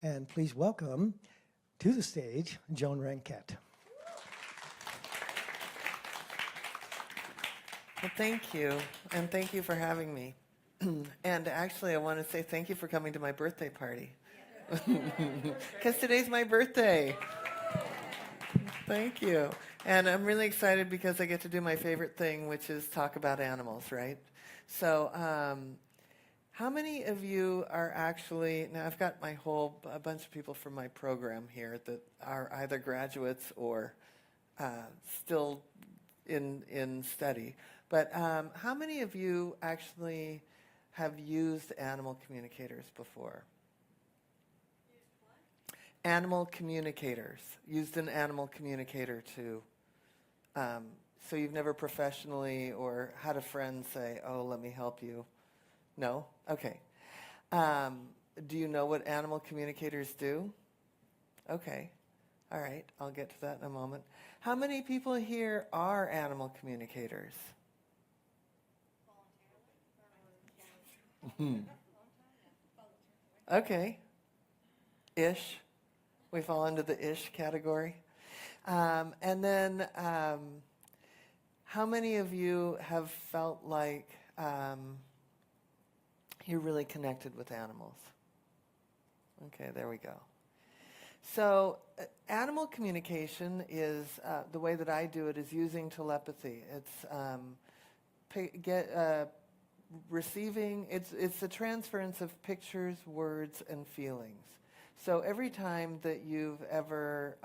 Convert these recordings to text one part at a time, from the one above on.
And please welcome to the stage, Joan Ranquet. Well, thank you, and thank you for having me. And actually, I want to say thank you for coming to my birthday party. Because today's my birthday. Thank you. And I'm really excited because I get to do my favorite thing, which is talk about animals, right? So, how many of you are actually, now I've got a bunch of people from my program here that are either graduates or still in study. But how many of you actually have used animal communicators before? Animal communicators. Used an animal communicator to, so you've never professionally or had a friend say, oh, let me help you? No? Okay. Do you know what animal communicators do? Okay. All right. I'll get to that in a moment. How many people here are animal communicators? Okay. Ish. We fall into the ish category. And then how many of you have felt like you're really connected with animals? Okay, there we go. So animal communication is, the way that I do it is using telepathy. It's receiving, it's the transference of pictures, words, and feelings. So every time that you've ever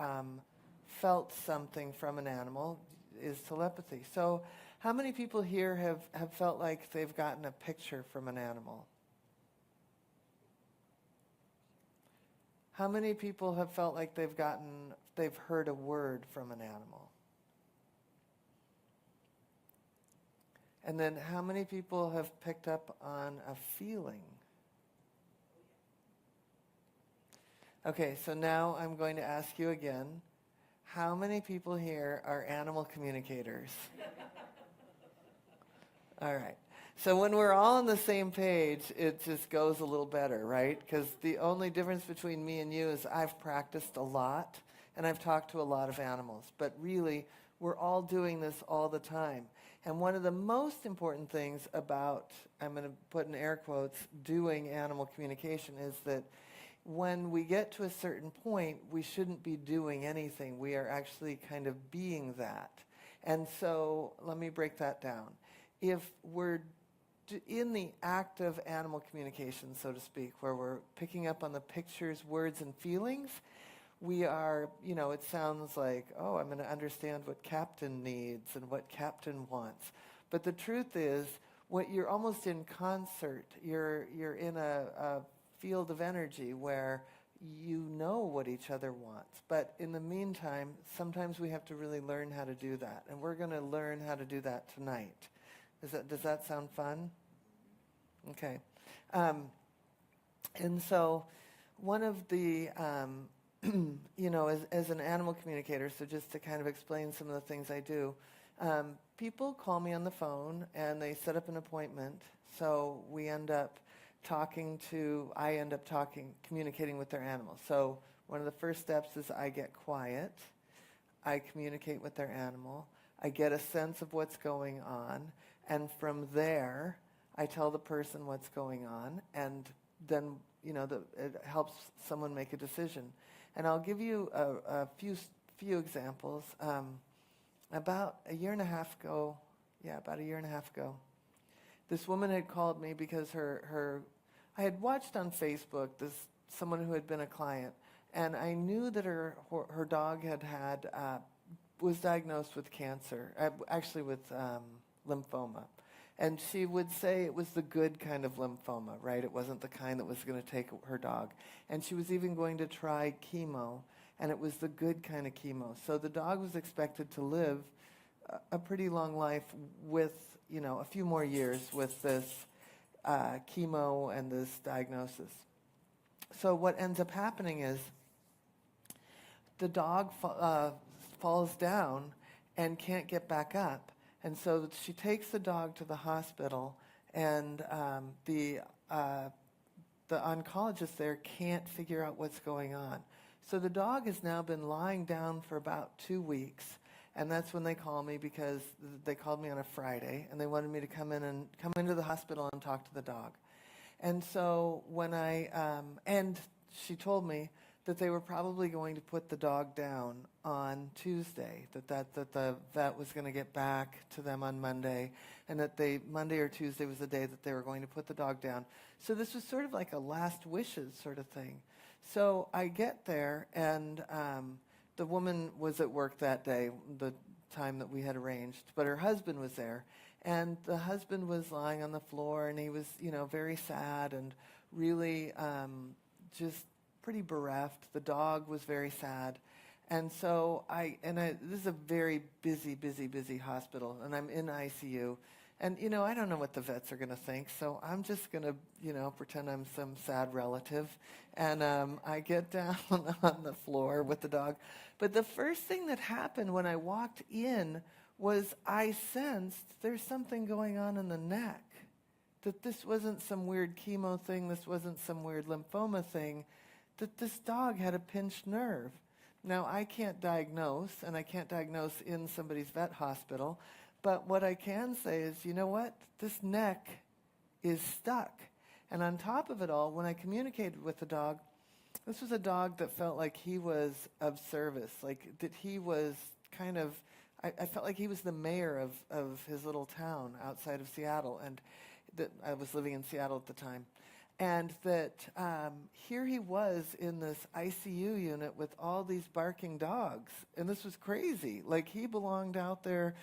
felt something from an animal is telepathy. So how many people here have felt like they've gotten a picture from an animal? How many people have felt like they've heard a word from an animal? And then how many people have picked up on a feeling? Okay, so now I'm going to ask you again, how many people here are animal communicators? All right. So when we're all on the same page, it just goes a little better, right? Because the only difference between me and you is I've practiced a lot, and I've talked to a lot of animals. But really, we're all doing this all the time. And one of the most important things about, I'm going to put in air quotes, doing animal communication is that when we get to a certain point, we shouldn't be doing anything. We are actually kind of being that. And so let me break that down. If we're in the act of animal communication, so to speak, where we're picking up on the pictures, words, and feelings, we are, it sounds like, oh, I'm going to understand what Captain needs and what Captain wants. But the truth is, what you're almost in concert. You're in a field of energy where you know what each other wants. But in the meantime, sometimes we have to really learn how to do that. And we're going to learn how to do that tonight. Does that sound fun? Okay. And so one of the, as an animal communicator, so just to kind of explain some of the things I do, people call me on the phone and they set up an appointment. So I end up communicating with their animal. So one of the first steps is I get quiet. I communicate with their animal. I get a sense of what's going on. And from there, I tell the person what's going on. And then, it helps someone make a decision. And I'll give you a few examples. About a year and a half ago, this woman had called me because I had watched on Facebook someone who had been a client, and I knew that her dog was diagnosed with cancer, actually with lymphoma. And she would say it was the good kind of lymphoma, right? It wasn't the kind that was going to take her dog. And she was even going to try chemo, and it was the good kind of chemo. So the dog was expected to live a pretty long life with, a few more years with this chemo and this diagnosis. So what ends up happening is the dog falls down and can't get back up. And so she takes the dog to the hospital, and the the oncologist there can't figure out what's going on. So the dog has now been lying down for about 2 weeks, and that's when they call me, because they called me on a Friday, and they wanted me to come into the hospital and talk to the dog. And so when and she told me that they were probably going to put the dog down on Tuesday, that the vet was going to get back to them on Monday, and that Monday or Tuesday was the day that they were going to put the dog down. So this was sort of like a last wishes sort of thing. So I get there, and the woman was at work that day, the time that we had arranged, but her husband was there. And the husband was lying on the floor, and he was, very sad and really just pretty bereft. The dog was very sad. And so this is a very busy hospital, and I'm in ICU. And, I don't know what the vets are going to think, so I'm just going to, pretend I'm some sad relative. And I get down on the floor with the dog. But the first thing that happened when I walked in was I sensed there's something going on in the neck, that this wasn't some weird chemo thing, this wasn't some weird lymphoma thing, that this dog had a pinched nerve. Now, I can't diagnose, and I can't diagnose in somebody's vet hospital, but what I can say is, you know what? This neck is stuck. And on top of it all, when I communicated with the dog, this was a dog that felt like he was of service, like that he was kind of, I felt like he was the mayor of his little town outside of Seattle, and that I was living in Seattle at the time. And that here he was in this ICU unit with all these barking dogs. And this was crazy. Like, he belonged out there,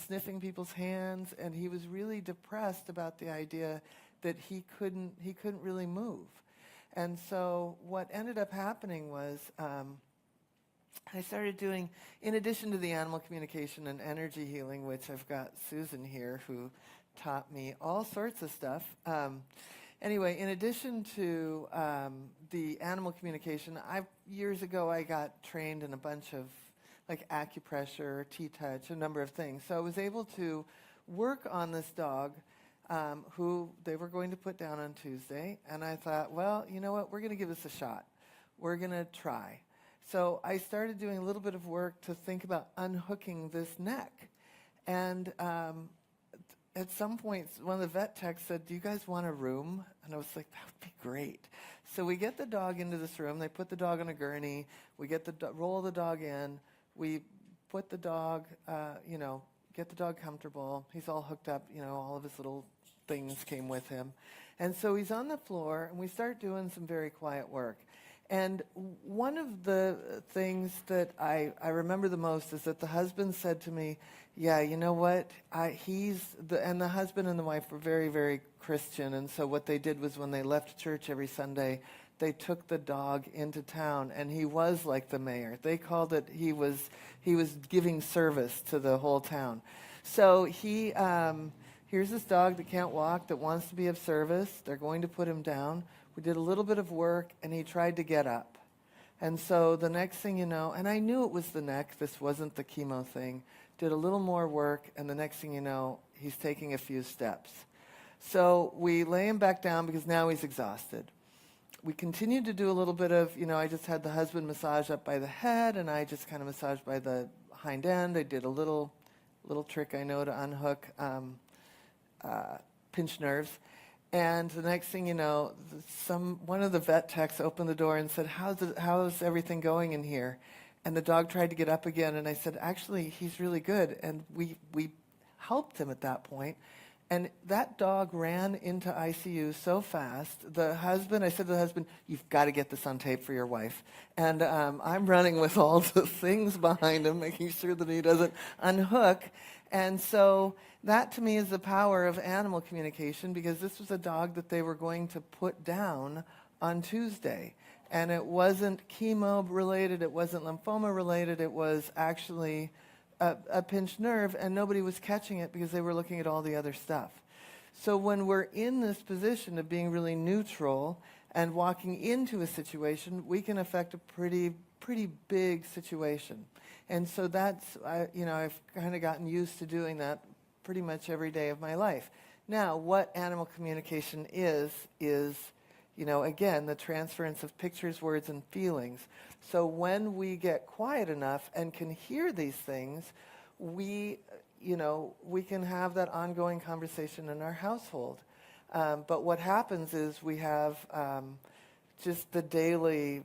sniffing people's hands, and he was really depressed about the idea that he couldn't really move. And so what ended up happening was I started doing, in addition to the animal communication and energy healing, which I've got Susan here who taught me all sorts of stuff. Anyway, in addition to the animal communication, years ago I got trained in a bunch of like acupressure, T-touch, a number of things. So I was able to work on this dog who they were going to put down on Tuesday. And I thought, well, you know what? We're going to give this a shot. We're going to try. So I started doing a little bit of work to think about unhooking this neck. And at some point, one of the vet techs said, "Do you guys want a room?" And I was like, that would be great. So we get the dog into this room. They put the dog on a gurney. We get roll the dog in. We put the dog, get the dog comfortable. He's all hooked up. All of his little things came with him. And so he's on the floor, and we start doing some very quiet work. And one of the things that I remember the most is that the husband said to me, "Yeah, you know what? And the husband and the wife were very, very Christian. And so what they did was when they left church every Sunday, they took the dog into town, and he was like the mayor. They called it he was giving service to the whole town. So here's this dog that can't walk, that wants to be of service. They're going to put him down. We did a little bit of work, and he tried to get up. And so the next thing you know, and I knew it was the neck, this wasn't the chemo thing, did a little more work, and the next thing you know, he's taking a few steps. So we lay him back down because now he's exhausted. We continued to do a little bit of, I just had the husband massage up by the head, and I just kind of massaged by the hind end. I did a little trick I know to unhook pinched nerves. And the next thing you know, one of the vet techs opened the door and said, how's everything going in here? And the dog tried to get up again, and I said, actually, he's really good. And we helped him at that point. And that dog ran into ICU so fast. I said to the husband, "You've got to get this on tape for your wife." And I'm running with all the things behind him, making sure that he doesn't unhook. And so that, to me, is the power of animal communication, because this was a dog that they were going to put down on Tuesday. And it wasn't chemo-related, it wasn't lymphoma-related, it was actually a pinched nerve, and nobody was catching it because they were looking at all the other stuff. So when we're in this position of being really neutral and walking into a situation, we can affect a pretty big situation. And so I've kind of gotten used to doing that pretty much every day of my life. Now, what animal communication is Again, the transference of pictures, words, and feelings. So when we get quiet enough and can hear these things, we can have that ongoing conversation in our household. But what happens is we have just the daily,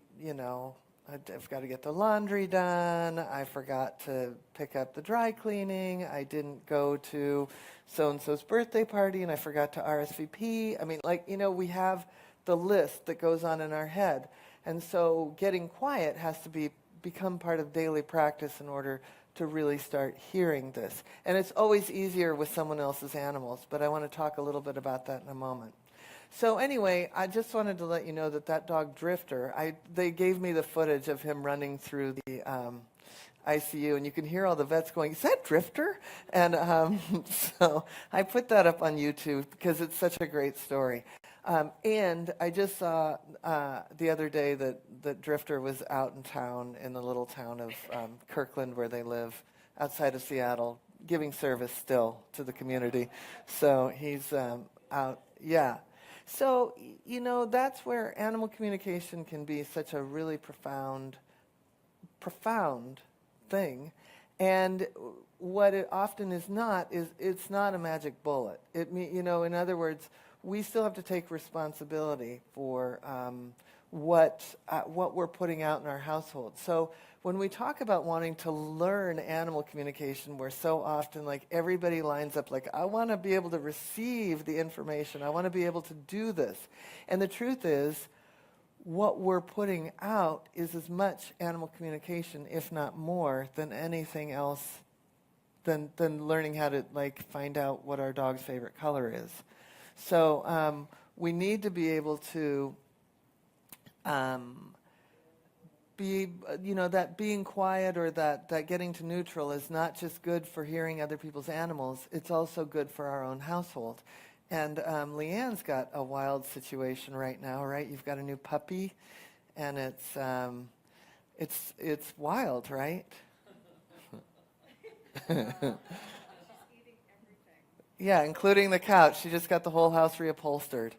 I've got to get the laundry done. I forgot to pick up the dry cleaning. I didn't go to so-and-so's birthday party, and I forgot to RSVP. I mean, we have the list that goes on in our head. And so getting quiet has to become part of daily practice in order to really start hearing this. And it's always easier with someone else's animals, but I want to talk a little bit about that in a moment. So anyway, I just wanted to let you know that dog Drifter, they gave me the footage of him running through the ICU, and you can hear all the vets going, "Is that Drifter?" And so I put that up on YouTube because it's such a great story. And I just saw the other day that Drifter was out in town, in the little town of Kirkland where they live, outside of Seattle, giving service still to the community. So he's out, yeah. So, that's where animal communication can be such a really profound thing. And what it often is not is it's not a magic bullet. In other words, we still have to take responsibility for what we're putting out in our household. So when we talk about wanting to learn animal communication, we're so often everybody lines up I want to be able to receive the information. I want to be able to do this. And the truth is, what we're putting out is as much animal communication, if not more, than anything else, than learning how to find out what our dog's favorite color is. So we need to be able to that being quiet or that getting to neutral is not just good for hearing other people's animals, it's also good for our own household. And Leanne's got a wild situation right now, right? You've got a new puppy, and it's wild, right? Yeah, including the couch. She just got the whole house reupholstered.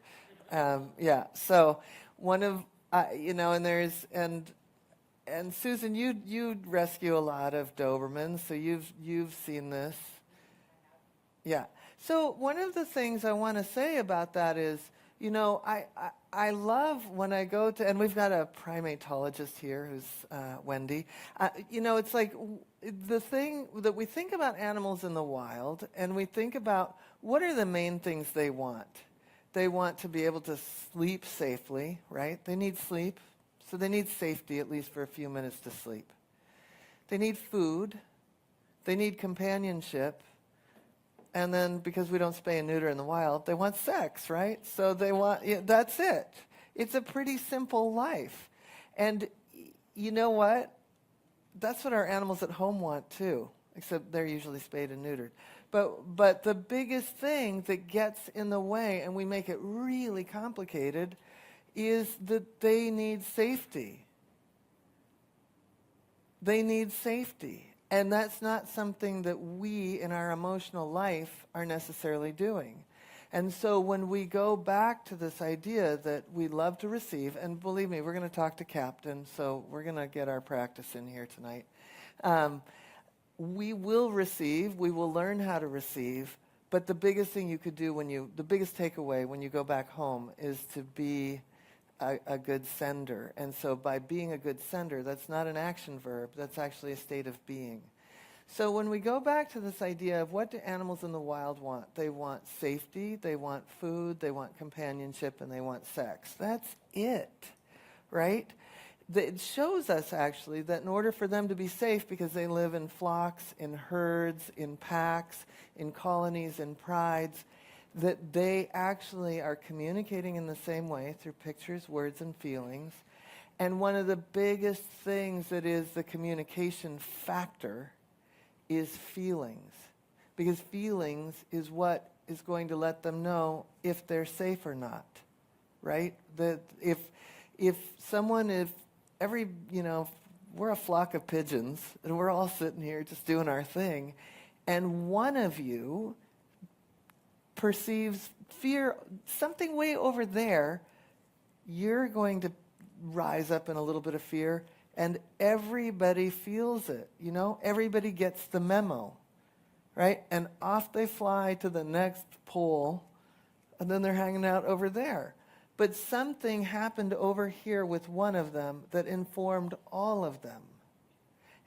Yeah, so one of, and there's, and Susan, you rescue a lot of Dobermans, so you've seen this. Yeah. So one of the things I want to say about that is, I love when I go to, and we've got a primatologist here who's Wendy. It's the thing that we think about animals in the wild, and we think about what are the main things they want. They want to be able to sleep safely, right? They need sleep, so they need safety at least for a few minutes to sleep. They need food. They need companionship. And then, because we don't spay and neuter in the wild, they want sex, right? So they want, that's it. It's a pretty simple life. And you know what? That's what our animals at home want too, except they're usually spayed and neutered. But the biggest thing that gets in the way, and we make it really complicated, is that they need safety. They need safety. And that's not something that we in our emotional life are necessarily doing. And so when we go back to this idea that we love to receive, and believe me, we're going to talk to Captain, so we're going to get our practice in here tonight. We will receive, we will learn how to receive, but the biggest thing you could do the biggest takeaway when you go back home is to be a good sender. And so by being a good sender, that's not an action verb, that's actually a state of being. So when we go back to this idea of what do animals in the wild want? They want safety, they want food, they want companionship, and they want sex. That's it, right? It shows us actually that in order for them to be safe, because they live in flocks, in herds, in packs, in colonies, in prides, that they actually are communicating in the same way through pictures, words, and feelings. And one of the biggest things that is the communication factor is feelings. Because feelings is what is going to let them know if they're safe or not, right? That if we're a flock of pigeons, and we're all sitting here just doing our thing, and one of you perceives fear, something way over there, you're going to rise up in a little bit of fear, and everybody feels it, you know? Everybody gets the memo, right? And off they fly to the next pole, and then they're hanging out over there. But something happened over here with one of them that informed all of them.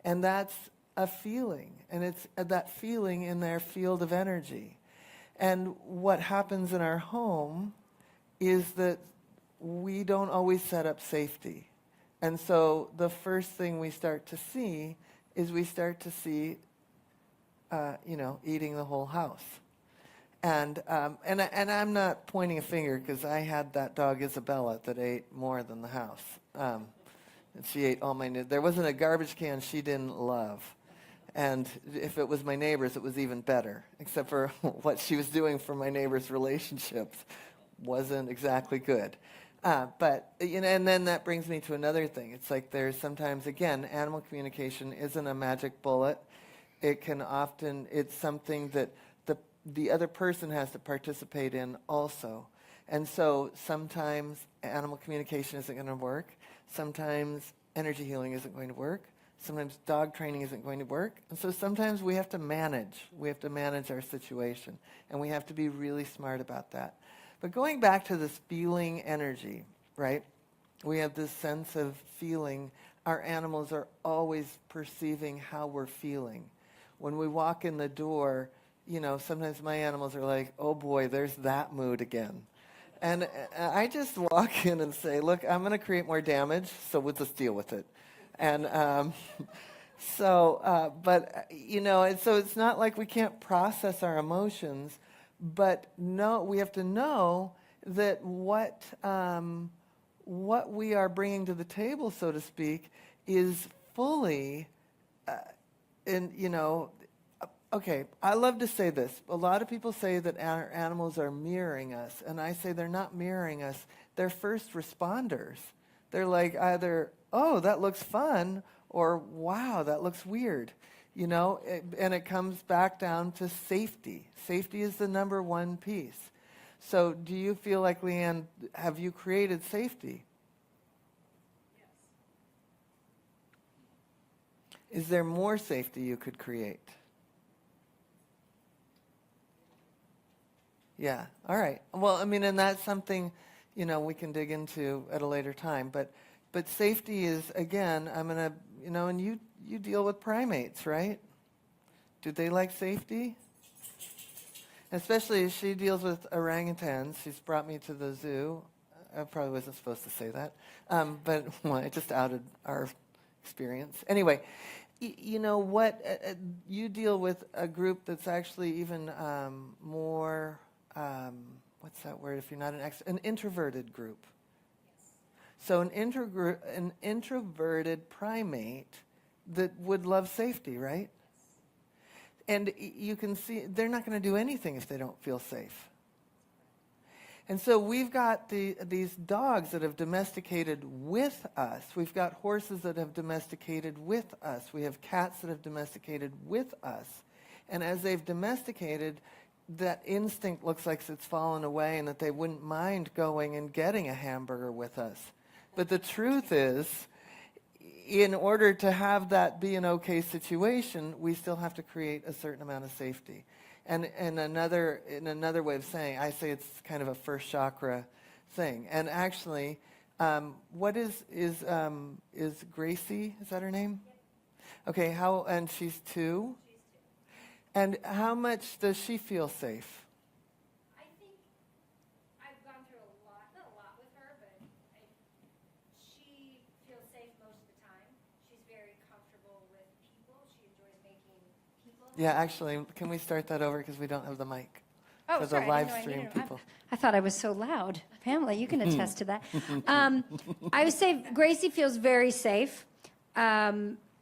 And that's a feeling, and it's that feeling in their field of energy. And what happens in our home is that we don't always set up safety. And so the first thing we start to see is eating the whole house. And I'm not pointing a finger, because I had that dog Isabella that ate more than the house. And she ate all my there wasn't a garbage can she didn't love. And if it was my neighbor's, it was even better, except for what she was doing for my neighbor's relationships wasn't exactly good. But, and then that brings me to another thing. It's like there's sometimes, again, animal communication isn't a magic bullet. It's something that the other person has to participate in also. And so sometimes animal communication isn't going to work. Sometimes energy healing isn't going to work. Sometimes dog training isn't going to work. And so sometimes we have to manage. We have to manage our situation. And we have to be really smart about that. But going back to this feeling energy, right? We have this sense of feeling. Our animals are always perceiving how we're feeling. When we walk in the door, sometimes my animals are like, oh boy, there's that mood again. And I just walk in and say, look, I'm going to create more damage, so we'll just deal with it. And so it's not like we can't process our emotions, but we have to know that what we are bringing to the table, so to speak, is fully, okay, I love to say this. A lot of people say that our animals are mirroring us, and I say they're not mirroring us. They're first responders. They're like either, oh, that looks fun, or wow, that looks weird. And it comes back down to safety. Safety is the number one piece. So do you feel like, Leanne, have you created safety? Yes. Is there more safety you could create? Yeah, all right. Well, and that's something, we can dig into at a later time. But safety is, again, I'm going to, and you deal with primates, right? Do they like safety? Especially as she deals with orangutans. She's brought me to the zoo. I probably wasn't supposed to say that. But I just outed our experience. Anyway, you deal with a group that's actually even more, what's that word if you're not an introverted group. So an introverted primate that would love safety, right? And you can see they're not going to do anything if they don't feel safe. And so we've got these dogs that have domesticated with us. We've got horses that have domesticated with us. We have cats that have domesticated with us. And as they've domesticated, that instinct looks like it's fallen away and that they wouldn't mind going and getting a hamburger with us. But the truth is, in order to have that be an okay situation, we still have to create a certain amount of safety. And another way of saying, I say it's kind of a first chakra thing. And actually, what is Gracie? Is that her name? Yep. Okay. And she's 2? She's 2. And how much does she feel safe? Yeah, actually, can we start that over because we don't have the mic? Oh, for sorry. the live stream people. I thought I was so loud. Pamela, you can attest to that. I would say Gracie feels very safe.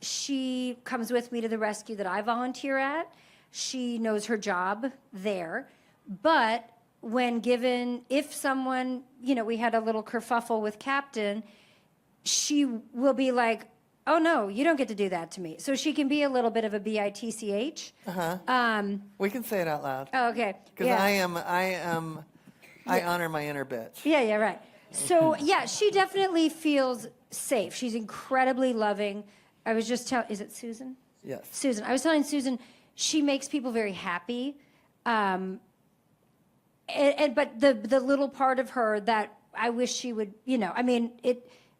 She comes with me to the rescue that I volunteer at. She knows her job there. But if someone, we had a little kerfuffle with Captain, she will be like, oh, no, you don't get to do that to me. So she can be a little bit of a bitch. Uh-huh. We can say it out loud. Oh, okay. Because yeah. I honor my inner bitch. Yeah, right. So yeah, she definitely feels safe. She's incredibly loving. I was just telling, is it Susan? Yes. Susan. I was telling Susan, she makes people very happy. But the little part of her that I wish she would,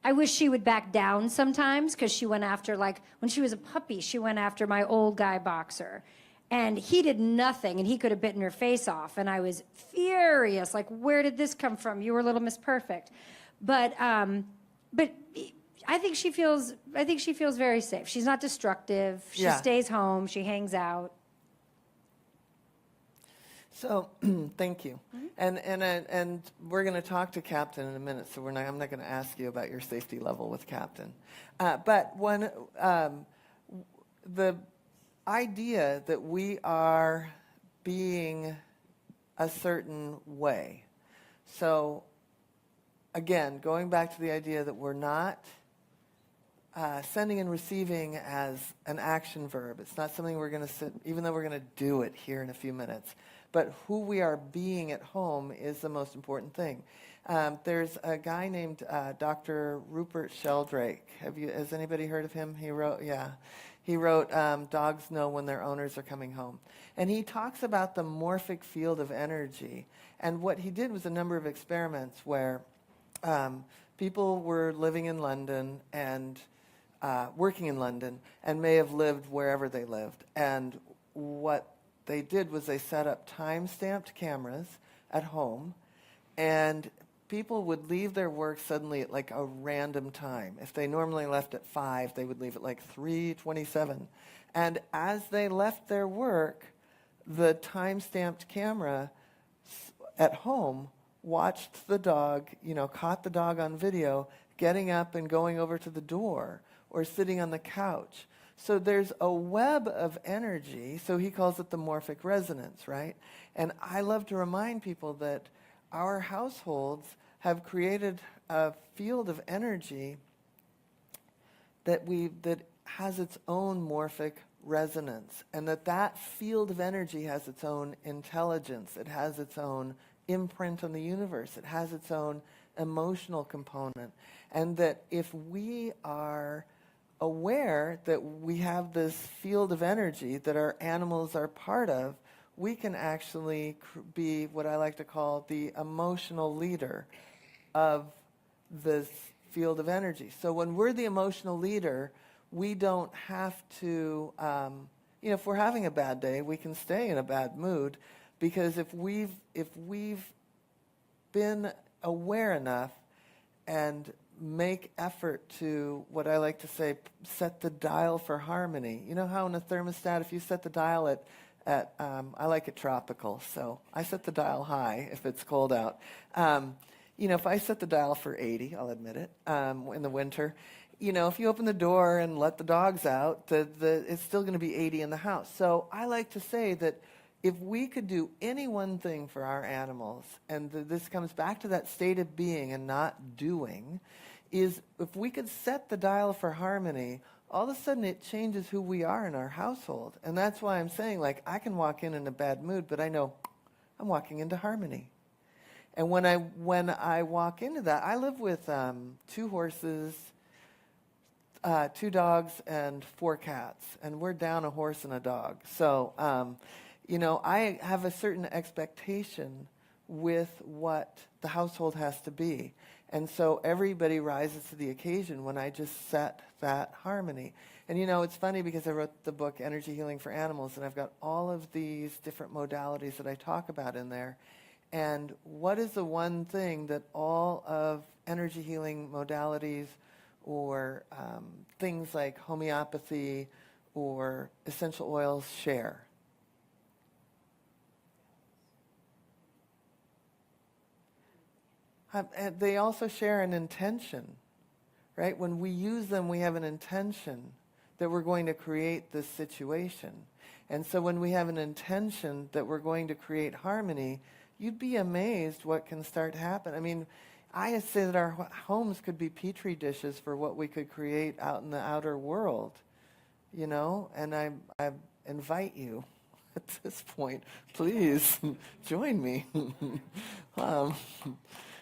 I wish she would back down sometimes, because she went after, like, when she was a puppy, she went after my old guy boxer. And he did nothing, and he could have bitten her face off. And I was furious. Like, where did this come from? You were Little Miss Perfect. But I think she feels very safe. She's not destructive. She Yeah. stays home. She hangs out. So, thank you. And we're going to talk to Captain in a minute, so I'm not going to ask you about your safety level with Captain. But the idea that we are being a certain way. So, again, going back to the idea that we're not sending and receiving as an action verb. It's not something we're going to sit, even though we're going to do it here in a few minutes. But who we are being at home is the most important thing. There's a guy named Dr. Rupert Sheldrake. Has anybody heard of him? He wrote Dogs Know When Their Owners Are Coming Home. And he talks about the morphic field of energy. And what he did was a number of experiments where people were living in London and working in London and may have lived wherever they lived. And what they did was they set up time-stamped cameras at home, and people would leave their work suddenly at like a random time. If they normally left at 5, they would leave at like 3:27. And as they left their work, the time-stamped camera at home watched the dog, caught the dog on video, getting up and going over to the door or sitting on the couch. So there's a web of energy, so he calls it the morphic resonance, right? And I love to remind people that our households have created a field of energy that has its own morphic resonance, and that field of energy has its own intelligence. It has its own imprint on the universe. It has its own emotional component. And that if we are aware that we have this field of energy that our animals are part of, we can actually be what I like to call the emotional leader of this field of energy. So when we're the emotional leader, we don't have to, if we're having a bad day, we can stay in a bad mood, because if we've been aware enough and make effort to, what I like to say, set the dial for harmony. You know how in a thermostat, if you set the dial at I like it tropical, so I set the dial high if it's cold out. If I set the dial for 80, I'll admit it, in the winter, if you open the door and let the dogs out, it's still going to be 80 in the house. So I like to say that if we could do any one thing for our animals, and this comes back to that state of being and not doing, is if we could set the dial for harmony, all of a sudden it changes who we are in our household. And that's why I'm saying, like, I can walk in a bad mood, but I know I'm walking into harmony. And when I walk into that, I live with 2 horses, 2 dogs, and 4 cats. And we're down a horse and a dog. So, I have a certain expectation with what the household has to be. And so everybody rises to the occasion when I just set that harmony. And it's funny because I wrote the book Energy Healing for Animals, and I've got all of these different modalities that I talk about in there. And what is the one thing that all of energy healing modalities or things like homeopathy or essential oils share? They also share an intention, right? When we use them, we have an intention that we're going to create this situation. And so when we have an intention that we're going to create harmony, you'd be amazed what can start to happen. I mean, I say that our homes could be petri dishes for what we could create out in the outer world, and I invite you at this point, please join me.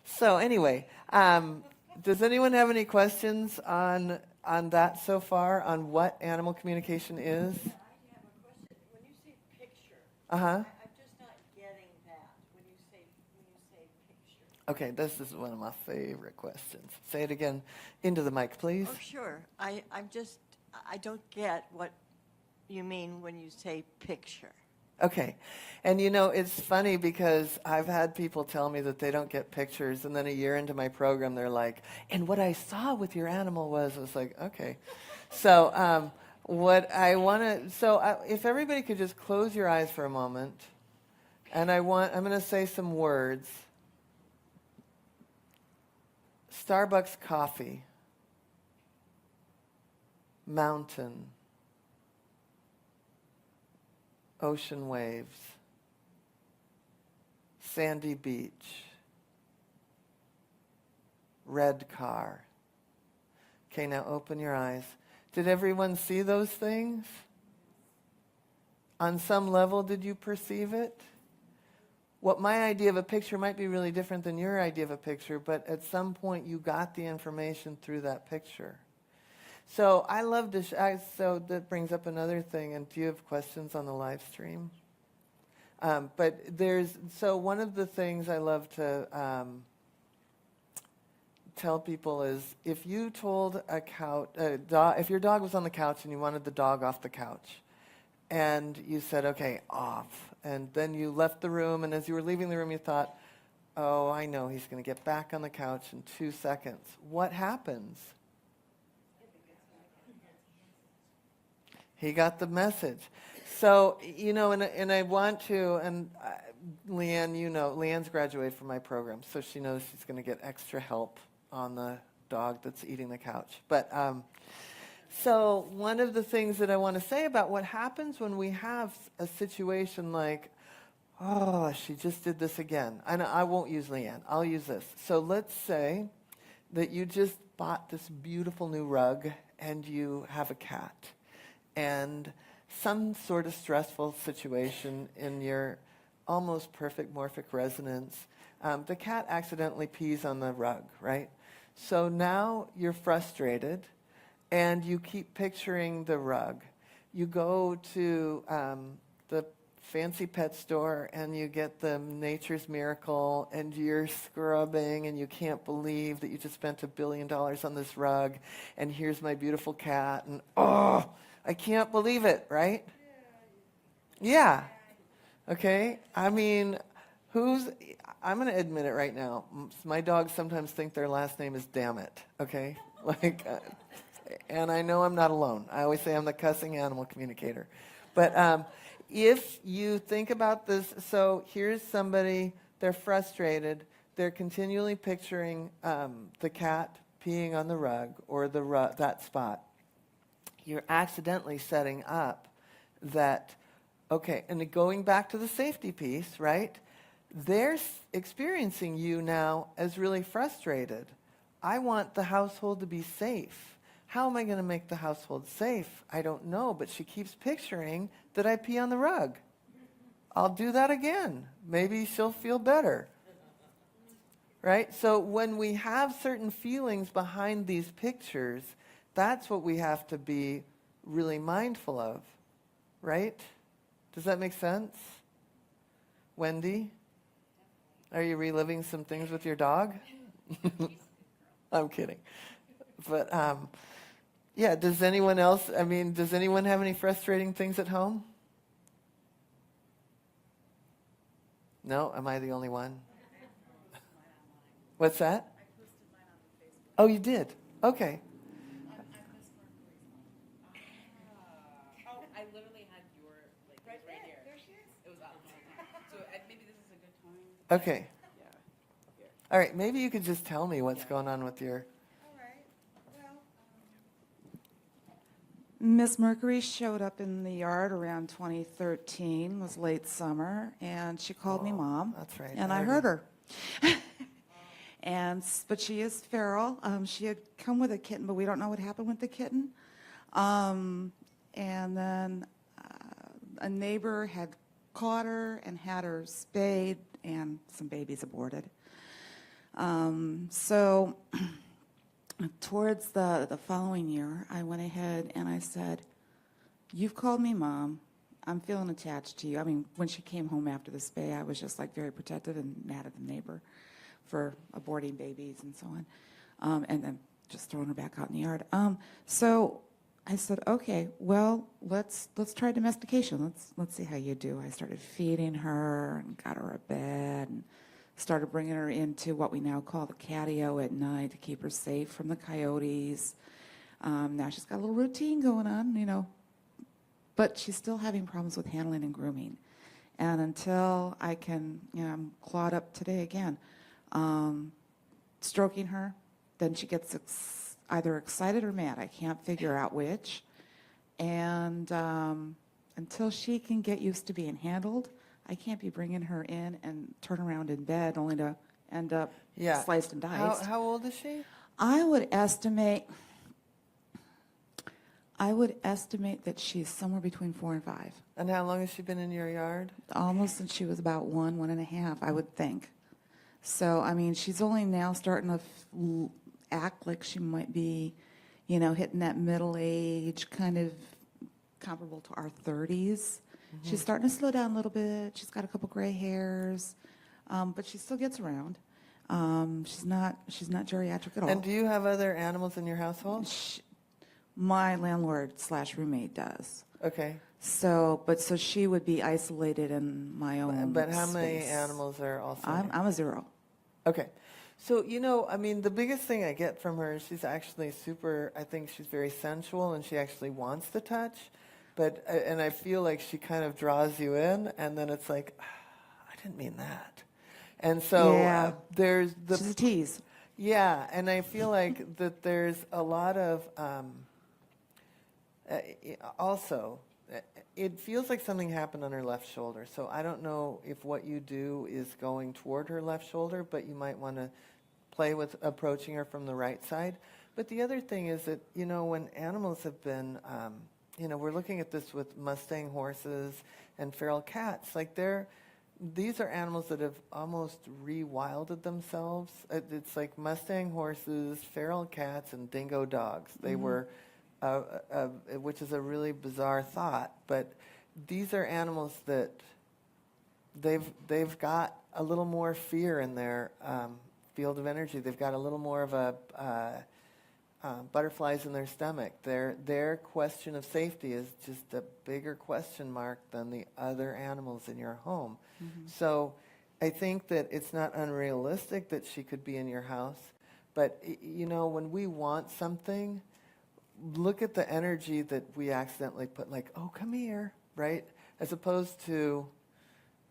So anyway, does anyone have any questions on that so far, on what animal communication is? I have a question. When you say picture, Uh-huh. I'm just not getting that. When you say picture. Okay, this is one of my favorite questions. Say it again into the mic, please. Oh, sure. I don't get what you mean when you say picture. Okay. And it's funny because I've had people tell me that they don't get pictures, and then a year into my program, they're like, and what I saw with your animal was, I was like, okay. So what I want to, if everybody could just close your eyes for a moment, and I'm going to say some words. Starbucks coffee, mountain, ocean waves, sandy beach, red car. Okay, now open your eyes. Did everyone see those things? On some level, did you perceive it? What my idea of a picture might be really different than your idea of a picture, but at some point you got the information through that picture. So I love to, so that brings up another thing, and do you have questions on the live stream? But so one of the things I love to tell people is, if you told if your dog was on the couch and you wanted the dog off the couch, and you said, okay, off, and then you left the room, and as you were leaving the room you thought, oh, I know he's going to get back on the couch in 2 seconds. What happens? He got the message. So, and I want to, and Leanne, Leanne's graduated from my program, so she knows she's going to get extra help on the dog that's eating the couch. But so one of the things that I want to say about what happens when we have a situation like, oh, she just did this again. And I won't use Leanne. I'll use this. So let's say that you just bought this beautiful new rug and you have a cat. And some sort of stressful situation in your almost perfect morphic resonance, the cat accidentally pees on the rug, right? So now you're frustrated, and you keep picturing the rug. You go to the fancy pet store, and you get the Nature's Miracle, and you're scrubbing, and you can't believe that you just spent $1 billion on this rug, and here's my beautiful cat, and oh, I can't believe it, right? Yeah. Okay? I mean, I'm going to admit it right now. My dogs sometimes think their last name is damn it, okay? And I know I'm not alone. I always say I'm the cussing animal communicator. But if you think about this, so here's somebody, they're frustrated. They're continually picturing the cat peeing on the rug or that spot. You're accidentally setting up that, okay, and going back to the safety piece, right? They're experiencing you now as really frustrated. I want the household to be safe. How am I going to make the household safe? I don't know, but she keeps picturing that I pee on the rug. I'll do that again. Maybe she'll feel better. Right? So when we have certain feelings behind these pictures, that's what we have to be really mindful of. Right? Does that make sense? Wendy? Are you reliving some things with your dog? I'm kidding. But yeah, does anyone else have any frustrating things at home? No? Am I the only one? What's that? I posted mine on Facebook. Oh, you did? Okay. Oh, I literally had your, right here. There she is. It was up. So maybe this is a good time. Okay. Yeah. Here. All right, maybe you could just tell me what's going on with your... All right. Well, Miss Mercury showed up in the yard around 2013, was late summer, and she called me Mom. That's right. And I heard her. But she is feral. She had come with a kitten, but we don't know what happened with the kitten. And then a neighbor had caught her and had her spayed, and some babies aborted. So towards the following year, I went ahead and I said, "You've called me mom. I'm feeling attached to you." I mean, when she came home after the spay, I was just like very protective and mad at the neighbor for aborting babies and so on, and then just throwing her back out in the yard. So I said, "Okay, well, let's try domestication. Let's see how you do." I started feeding her and got her a bed and started bringing her into what we now call the catio at night to keep her safe from the coyotes. Now she's got a little routine going on, but she's still having problems with handling and grooming. And until I can, I'm clawed up today again, stroking her, then she gets either excited or mad. I can't figure out which. And until she can get used to being handled, I can't be bringing her in and turn around in bed only to end up sliced and diced. How old is she? I would estimate that she's somewhere between 4 and 5. And how long has she been in your yard? Almost since she was about 1.5, I would think. So, I mean, she's only now starting to act like she might be, hitting that middle age, kind of comparable to our 30s. She's starting to slow down a little bit. She's got a couple gray hairs, but she still gets around. She's not geriatric at all. And do you have other animals in your household? My landlord/roommate does. Okay. So she would be isolated in my own But how many space. animals are also? I'm a 0. Okay. So, I mean, the biggest thing I get from her is she's actually I think she's very sensual and she actually wants the touch. And I feel like she kind of draws you in and then it's like, I didn't mean that. And so there's She's a tease. Yeah, and I feel like that there's a lot of, also, it feels like something happened on her left shoulder. So I don't know if what you do is going toward her left shoulder, but you might want to play with approaching her from the right side. But the other thing is that, when animals have been, we're looking at this with Mustang horses and feral cats. Like these are animals that have almost rewilded themselves. It's like Mustang horses, feral cats, and dingo dogs. They were, which is a really bizarre thought, but these are animals that they've got a little more fear in their field of energy. They've got a little more of a butterflies in their stomach. Their question of safety is just a bigger question mark than the other animals in your home. So I think that it's not unrealistic that she could be in your house. But, when we want something, look at the energy that we accidentally put, like, oh, come here, right? As opposed to,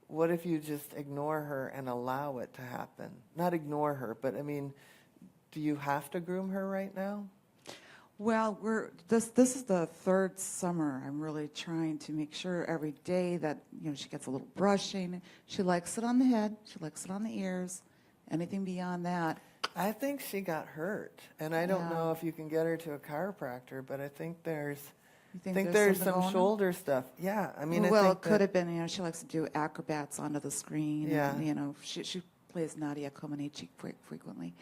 what if you just ignore her and allow it to happen? Not ignore her, but, I mean, do you have to groom her right now? Well, this is the 3rd summer. I'm really trying to make sure every day that she gets a little brushing. She likes it on the head. She likes it on the ears. Anything beyond that. I think she got hurt, and I don't know if you can get her to a chiropractor, but I think there's some shoulder stuff. Yeah, I mean, well, it could have been. She likes to do acrobats onto the screen. Yeah. And, she plays Nadia Comaneci frequently.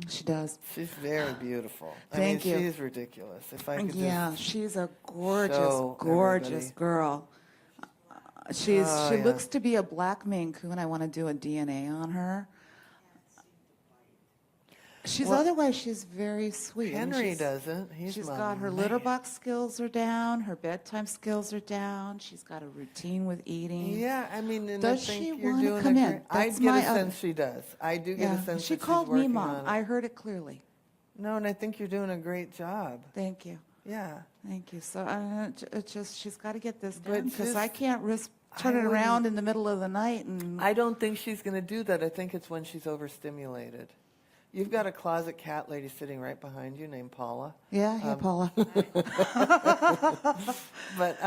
She does. She's very beautiful. Thank you. She's ridiculous. If I could she's a show gorgeous everybody. girl. She looks to be a black Maine Coon. I want to do a DNA on her. Otherwise she's very sweet. Henry doesn't. She's got her litter box skills are down. Her bedtime skills are down. She's got a routine with eating. Yeah, I mean, and Does I think she you're wanna doing come a in? great. I That's get my a sense she does. I do get a sense She that called she's me working mom. on it. I heard it clearly. No, and I think you're doing a great job. Thank you. Yeah. Thank you. So it's just she's got to get this But done because I just- can't risk turning wouldn't- around in the middle of the night and I don't think she's going to do that. I think it's when she's overstimulated. You've got a closet cat lady sitting right behind you named Paula. yeah, hey Paula. But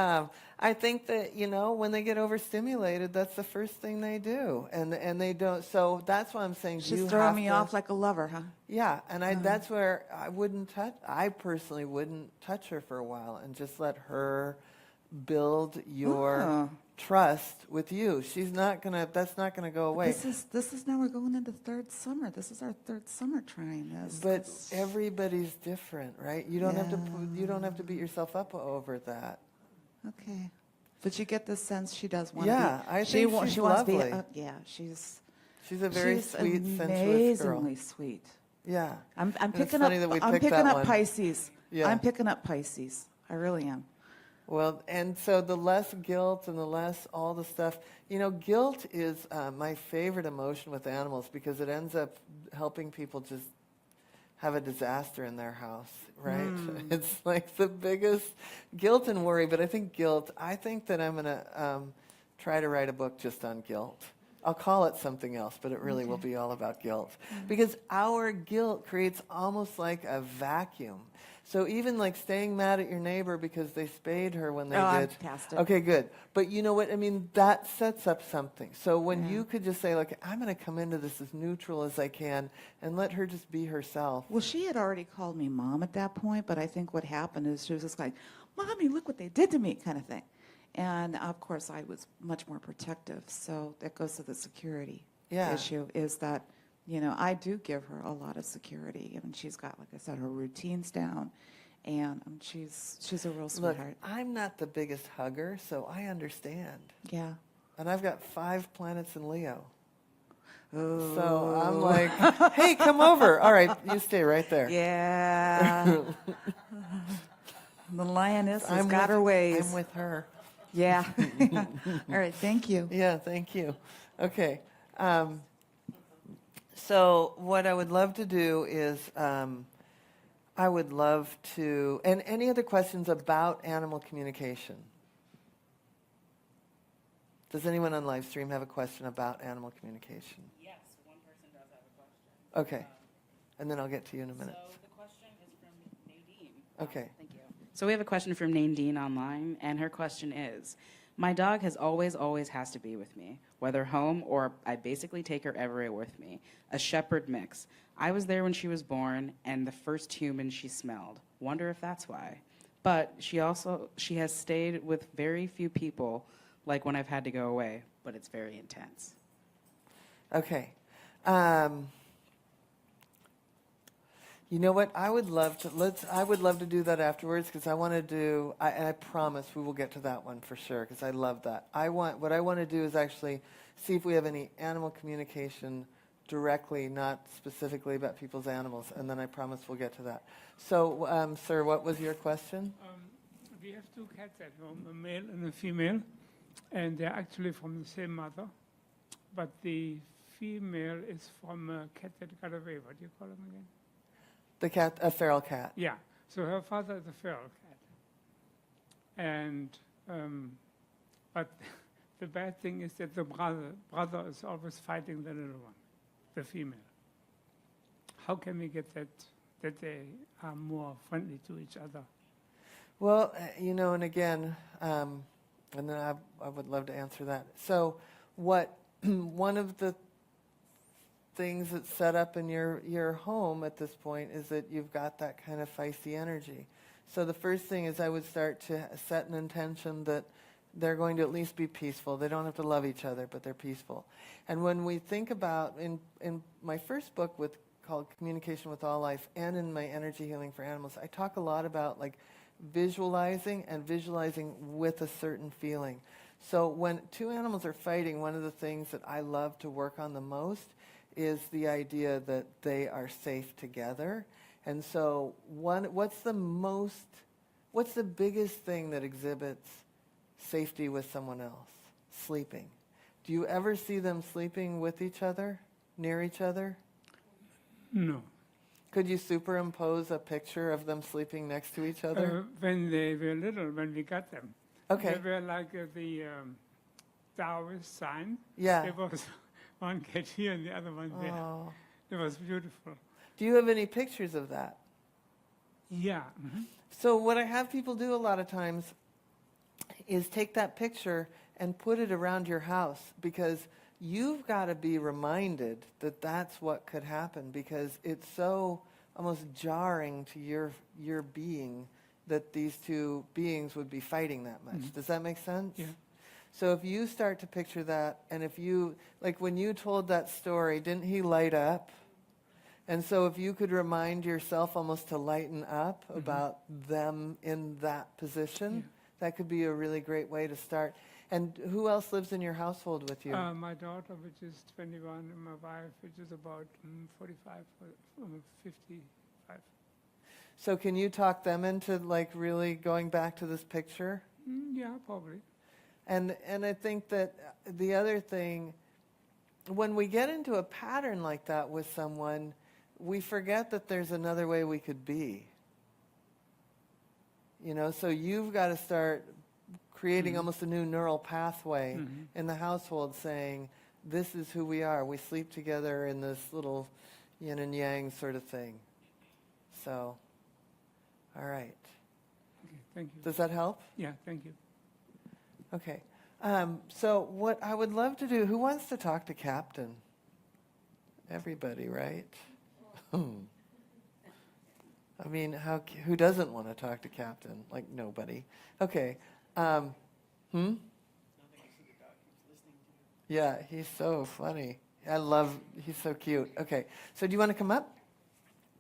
I think that, when they get overstimulated, that's the first thing they do. And they don't. So that's why I'm saying She's you throwing have me to, off like a lover, huh? Yeah, and that's where I personally wouldn't touch her for a while and just let her build your trust with you. That's not gonna go away. This is now we're going into third summer. This is our third summer trying this. But everybody's different, right? You don't have to Yeah. you don't have to beat yourself up over that. Okay. But you get the sense she does want Yeah, to be. I she think wa- she's she wants to lovely. be. Yeah, she's She's a very she's sweet, sensuous girl. amazingly sweet. Yeah. I'm And it's picking up. funny that we I'm picked picking that up one. Pisces. Yeah. I'm picking up Pisces. I really am. Well, and so the less guilt and the less all the stuff, guilt is my favorite emotion with animals because it ends up helping people just have a disaster in their house, right? It's like the biggest guilt and worry, but I think that I'm going to try to write a book just on guilt. I'll call it something else, but it really will be all about guilt. Because our guilt creates almost like a vacuum. So even like staying mad at your neighbor because they spayed her when they did. I'm past it. Okay, good. But you know what? I mean, that sets up something. So when Yeah. you could just say, like, I'm going to come into this as neutral as I can and let her just be herself. Well, she had already called me mom at that point, but I think what happened is she was just like, "Mommy, look what they did to me," kind of thing. And of course, I was much more protective. So that goes to the security Yeah. issue. Is that I do give her a lot of security. I mean, she's got, like I said, her routines down, and she's a real Look, sweetheart. I'm not the biggest hugger, so I understand. Yeah. And I've got 5 planets in Leo. Oh. So I'm like, hey, come over. All right, you stay right there. Yeah. The lioness has got her ways. I'm with her. Yeah. All right. Thank you. Yeah, thank you. Okay. So what I would love to do is I would love to, and any other questions about animal communication? Does anyone on live stream have a question about animal communication? Yes, one person does have a question. Okay. And then I'll get to you in a minute. So the question is from Nadine. Okay. Thank you. So we have a question from Nadine online, and her question is, my dog has always has to be with me, whether home or I basically take her everywhere with me. A shepherd mix. I was there when she was born and the first human she smelled. Wonder if that's why. But she has stayed with very few people, like when I've had to go away, but it's very intense. Okay. You know what? I would love to do that afterwards because I want to do. And I promise we will get to that one for sure because I love that. What I want to do is actually see if we have any animal communication directly, not specifically about people's animals, and then I promise we'll get to that. So, sir, what was your question? We have 2 cats at home, a male and a female, and they're actually from the same mother, but the female is from a cat that got away. What do you call him again? The cat, a feral cat. Yeah, so her father is a feral cat. And, but the bad thing is that the brother is always fighting the little one, the female. How can we get that they are more friendly to each other? Well, and again, and then I would love to answer that. So, one of the things that's set up in your home at this point is that you've got that kind of feisty energy. So the first thing is I would start to set an intention that they're going to at least be peaceful. They don't have to love each other, but they're peaceful. And when we think about, in my first book called Communication with All Life, and in my Energy Healing for Animals, I talk a lot about like visualizing with a certain feeling. So when 2 animals are fighting, one of the things that I love to work on the most is the idea that they are safe together. And so what's the biggest thing that exhibits safety with someone else? Sleeping. Do you ever see them sleeping with each other, near each other? No. Could you superimpose a picture of them sleeping next to each other? When they were little, when we got them. Okay. They were like the Taoist sign. Yeah. There was one cat here and the other one there. Oh. It was beautiful. Do you have any pictures of that? Yeah. Mhm. So what I have people do a lot of times is take that picture and put it around your house, because you've got to be reminded that that's what could happen, because it's so almost jarring to your being that these 2 beings would be fighting that much. Does that make sense? Yeah. So if you start to picture that, and if you, like when you told that story, didn't he light up? And so if you could remind yourself almost to lighten up about them in that position, that could be a really great way to start. And who else lives in your household with you? My daughter, which is 21, and my wife, which is about 45, 55. So can you talk them into like really going back to this picture? Yeah, probably. And I think that the other thing, when we get into a pattern like that with someone, we forget that there's another way we could be. You know, so you've got to start creating almost a new neural pathway in the household saying, this is who we are. We sleep together in this little yin and yang sort of thing. So, all right. Okay, thank you. Does that help? Yeah, thank you. Okay. So what I would love to do, who wants to talk to Captain? Everybody, right? I mean, who doesn't want to talk to Captain? Like nobody. Okay. Yeah, he's so funny. He's so cute. Okay. So do you want to come up?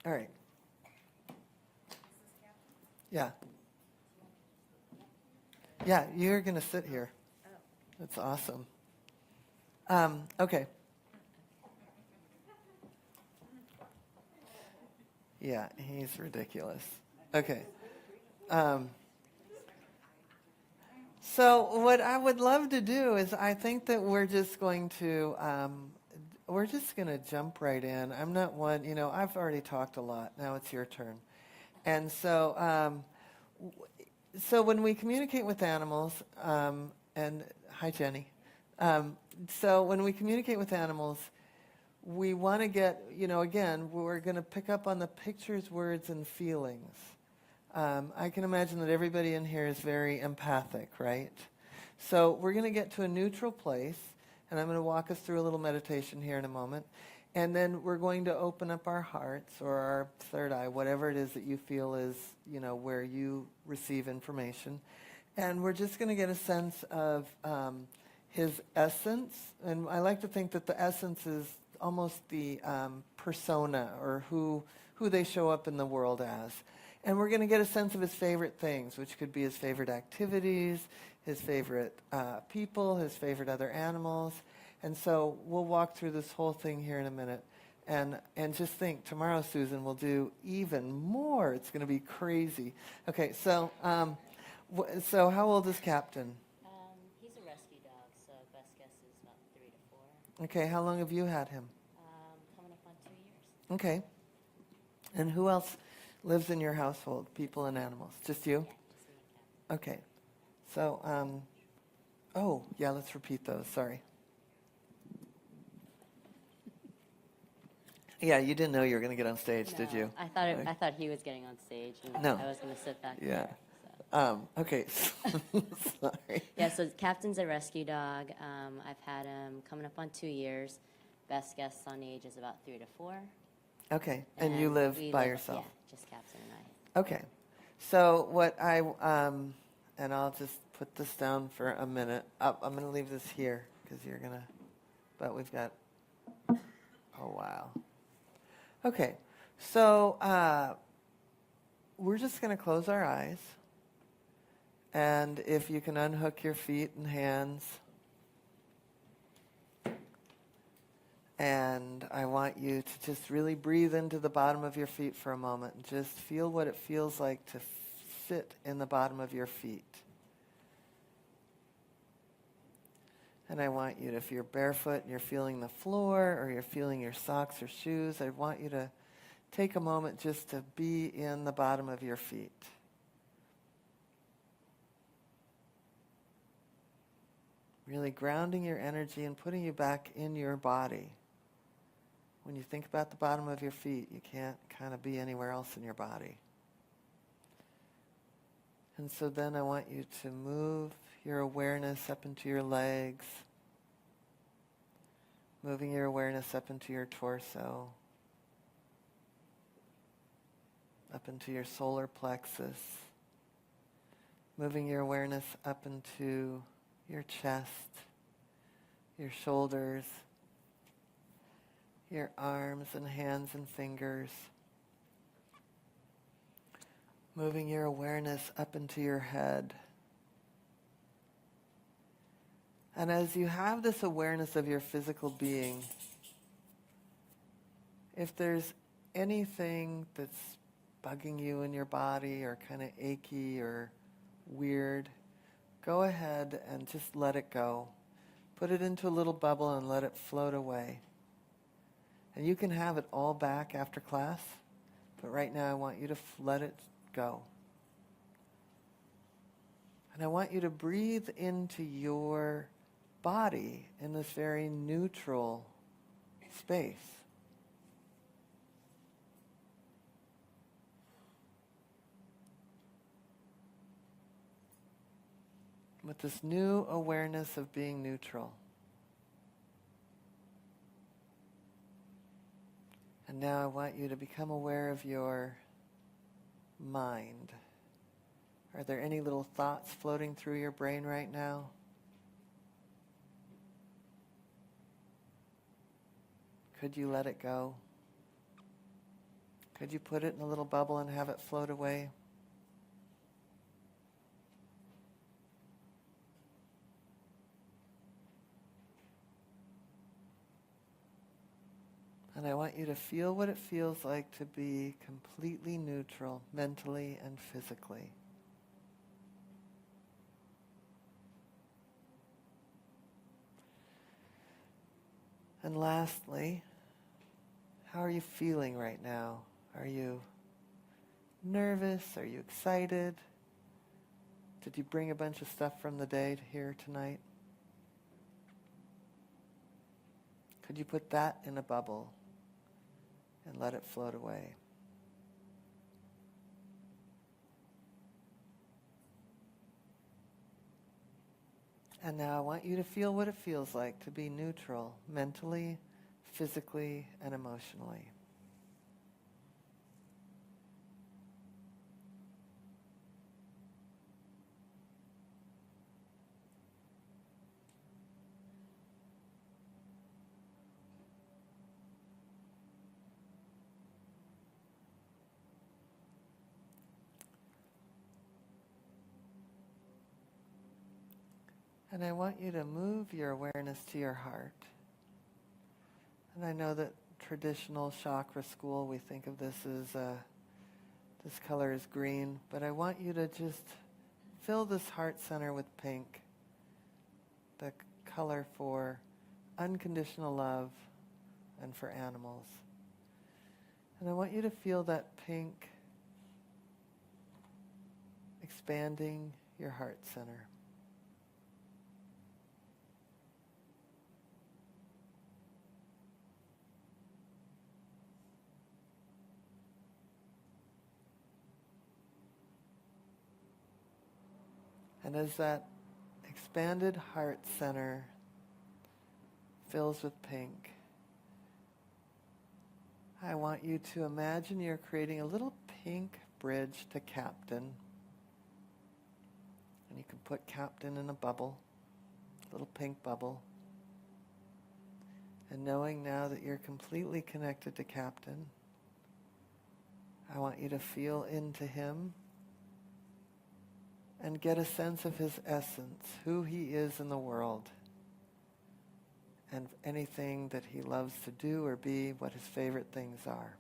All right. Yeah. Yeah, you're going to sit here. That's awesome. Okay. Yeah, he's ridiculous. Okay. So what I would love to do is I think that we're just going to jump right in. I'm not one, I've already talked a lot. Now it's your turn. And so so when we communicate with animals, and hi, Jenny. So when we communicate with animals, we want to get, again, we're going to pick up on the pictures, words, and feelings. I can imagine that everybody in here is very empathic, right? So we're going to get to a neutral place, and I'm going to walk us through a little meditation here in a moment. And then we're going to open up our hearts or our third eye, whatever it is that you feel is, where you receive information. And we're just going to get a sense of his essence. And I like to think that the essence is almost the persona or who they show up in the world as. And we're going to get a sense of his favorite things, which could be his favorite activities, his favorite people, his favorite other animals. And so we'll walk through this whole thing here in a minute. And just think, tomorrow, Susan, we'll do even more. It's going to be crazy. Okay, so so how old is Captain? He's a rescue dog, so best guess is about 3 to 4. Okay, how long have you had him? Coming up on 2 years. Okay. And who else lives in your household, people and animals? Just you? Yeah, just me and Captain. Okay. So, oh, yeah, let's repeat those. Sorry. Yeah, you didn't know you were going to get on stage, did you? I thought he was getting on stage, and No. I was going to sit back Yeah. there. So. Okay. Sorry. Yeah, so Captain's a rescue dog. I've had him coming up on 2 years. Best guess on age is about 3 to 4. Okay. And you live we by yourself? Yeah, just Captain and I. Okay. So what and I'll just put this down for a minute. I'm going to leave this here because you're going to, but we've got, oh, wow. Okay. So we're just going to close our eyes. And if you can unhook your feet and hands. And I want you to just really breathe into the bottom of your feet for a moment and just feel what it feels like to sit in the bottom of your feet. And I want you to, if you're barefoot and you're feeling the floor or you're feeling your socks or shoes, I want you to take a moment just to be in the bottom of your feet. Really grounding your energy and putting you back in your body. When you think about the bottom of your feet, you can't kind of be anywhere else in your body. And so then I want you to move your awareness up into your legs, moving your awareness up into your torso, up into your solar plexus, moving your awareness up into your chest, your shoulders, your arms and hands and fingers. Moving your awareness up into your head. And as you have this awareness of your physical being, if there's anything that's bugging you in your body or kind of achy or weird, go ahead and just let it go. Put it into a little bubble and let it float away. And you can have it all back after class, but right now I want you to let it go. And I want you to breathe into your body in this very neutral space. With this new awareness of being neutral. And now I want you to become aware of your mind. Are there any little thoughts floating through your brain right now? Could you let it go? Could you put it in a little bubble and have it float away? And I want you to feel what it feels like to be completely neutral, mentally and physically. And lastly, how are you feeling right now? Are you nervous? Are you excited? Did you bring a bunch of stuff from the day here tonight? Could you put that in a bubble and let it float away? And now I want you to feel what it feels like to be neutral, mentally, physically, and emotionally. And I want you to move your awareness to your heart. And I know that traditional chakra school, we think of this as, this color is green, but I want you to just fill this heart center with pink, the color for unconditional love and for animals. And I want you to feel that pink expanding your heart center. And as that expanded heart center fills with pink, I want you to imagine you're creating a little pink bridge to Captain. And you can put Captain in a bubble, a little pink bubble. And knowing now that you're completely connected to Captain, I want you to feel into him and get a sense of his essence, who he is in the world, and anything that he loves to do or be, what his favorite things are.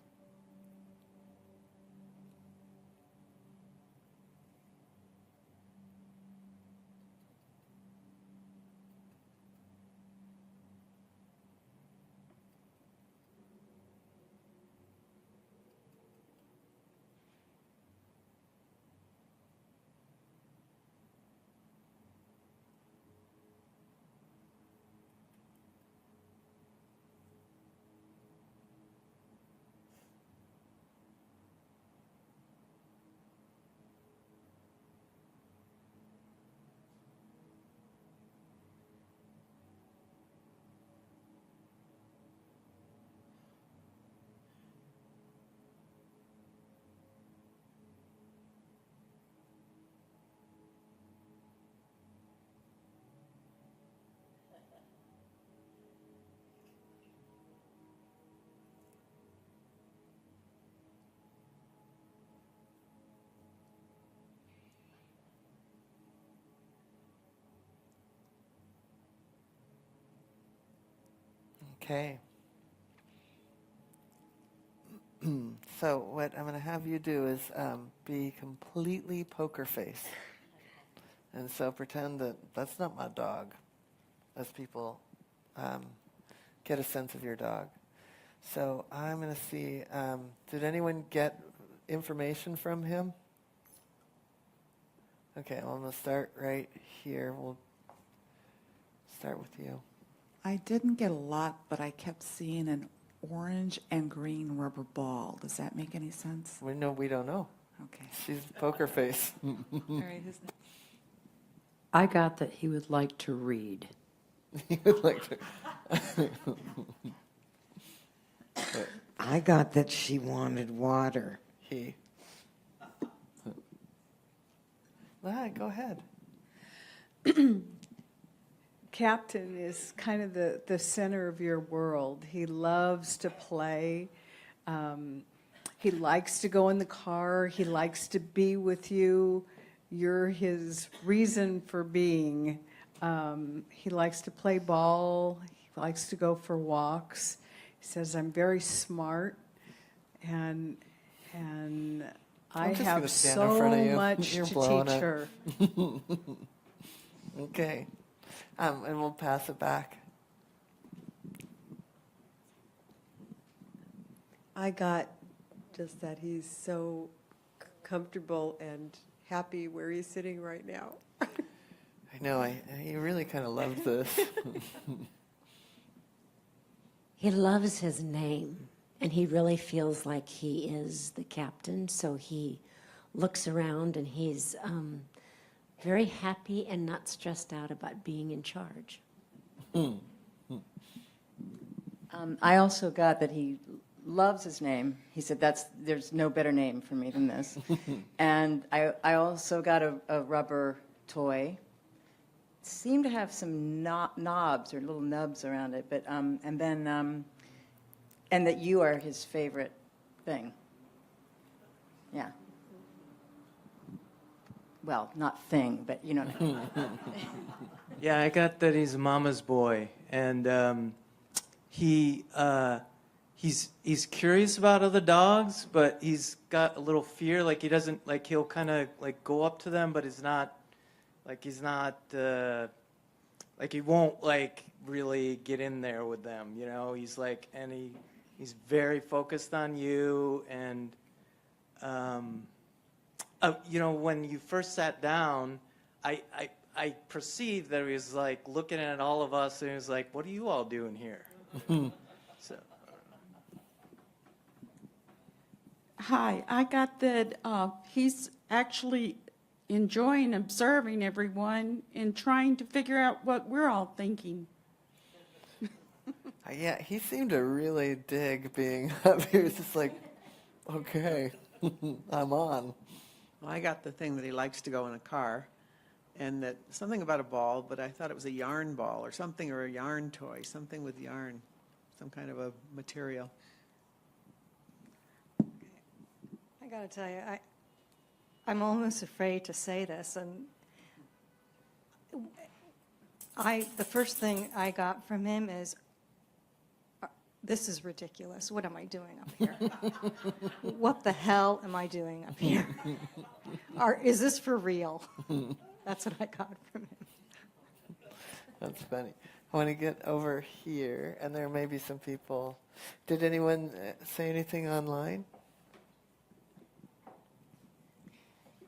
Okay. So what I'm going to have you do is be completely poker face. And so pretend that that's not my dog, as people get a sense of your dog. So I'm going to see, did anyone get information from him? Okay, well, I'm going to start right here. We'll start with you. I didn't get a lot, but I kept seeing an orange and green rubber ball. Does that make any sense? We don't know. Okay. She's poker face. All right. Who's next? I got that he would like to read. You would like to. I got that she wanted water. He. Go ahead. Captain is kind of the center of your world. He loves to play. He likes to go in the car. He likes to be with you. You're his reason for being. He likes to play ball. He likes to go for walks. He says, I'm very smart, and I I'm just gonna have stand in front of so you. much You're to blowing teach it. her. Okay. And we'll pass it back. I got just that he's so comfortable and happy where he's sitting right now. I know, he really kind of loves this. He loves his name, and he really feels like he is the captain, so he looks around and he's very happy and not stressed out about being in charge. I also got that he loves his name. He said, there's no better name for me than this. And I also got a rubber toy. Seemed to have some knobs or little nubs around it, but and that you are his favorite thing. Yeah. Well, not thing, but you know. Yeah, I got that he's mama's boy, and he's curious about other dogs, but he's got a little fear. Like he doesn't like he'll kind of like go up to them, but he's not like he won't like really get in there with them. You know, he's like he's very focused on you, and you know, when you first sat down, I perceived that he was like looking at all of us, and he was like, "What are you all doing here?" So. Hi, I got that he's actually enjoying observing everyone and trying to figure out what we're all thinking. Yeah, he seemed to really dig being up here. It's just like, okay, I'm on. Well, I got the thing that he likes to go in a car, and that something about a ball, but I thought it was a yarn ball or something, or a yarn toy, something with yarn, some kind of a material. I got to tell you, I'm almost afraid to say this, and the first thing I got from him is, this is ridiculous. What am I doing up here? What the hell am I doing up here? Is this for real? That's what I got from him. That's funny. I want to get over here, and there may be some people. Did anyone say anything online?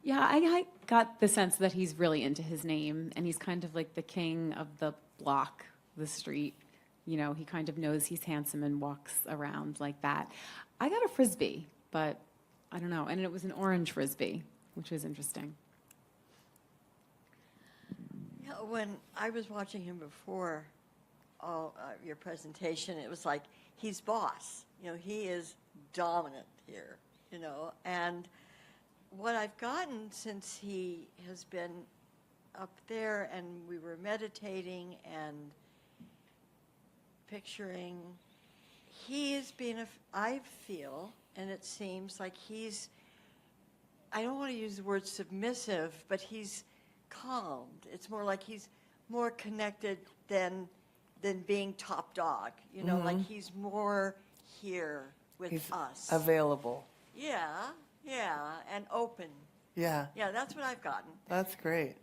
Yeah, I got the sense that he's really into his name, and he's kind of like the king of the block, the street. You know, he kind of knows he's handsome and walks around like that. I got a Frisbee, but I don't know. And it was an orange Frisbee, which was interesting. Yeah, when I was watching him before your presentation, it was like he's boss. You know, he is dominant here, you know. And what I've gotten since he has been up there and we were meditating and picturing, he is being, I feel, and it seems like he's, I don't want to use the word submissive, but he's calmed. It's more like he's more connected than than being top dog. You know, like he's more here with He's us. available. Yeah, and open. Yeah. Yeah, that's what I've gotten. That's great.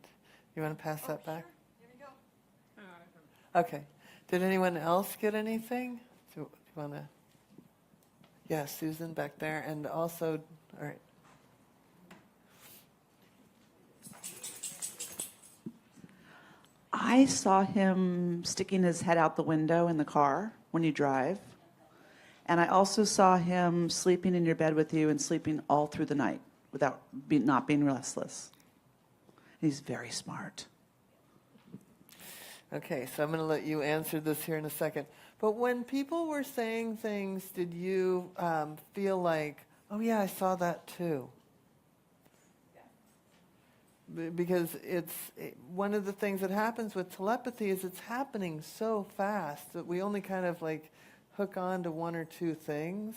You want to pass that back? Here we go. Okay. Did anyone else get anything? Do you want to? Yeah, Susan back there, and also, all right. I saw him sticking his head out the window in the car when you drive. And I also saw him sleeping in your bed with you and sleeping all through the night without not being restless. He's very smart. Okay, so I'm going to let you answer this here in a second. But when people were saying things, did you feel like, oh yeah, I saw that too? Because one of the things that happens with telepathy is it's happening so fast that we only kind of like hook on to one or two things.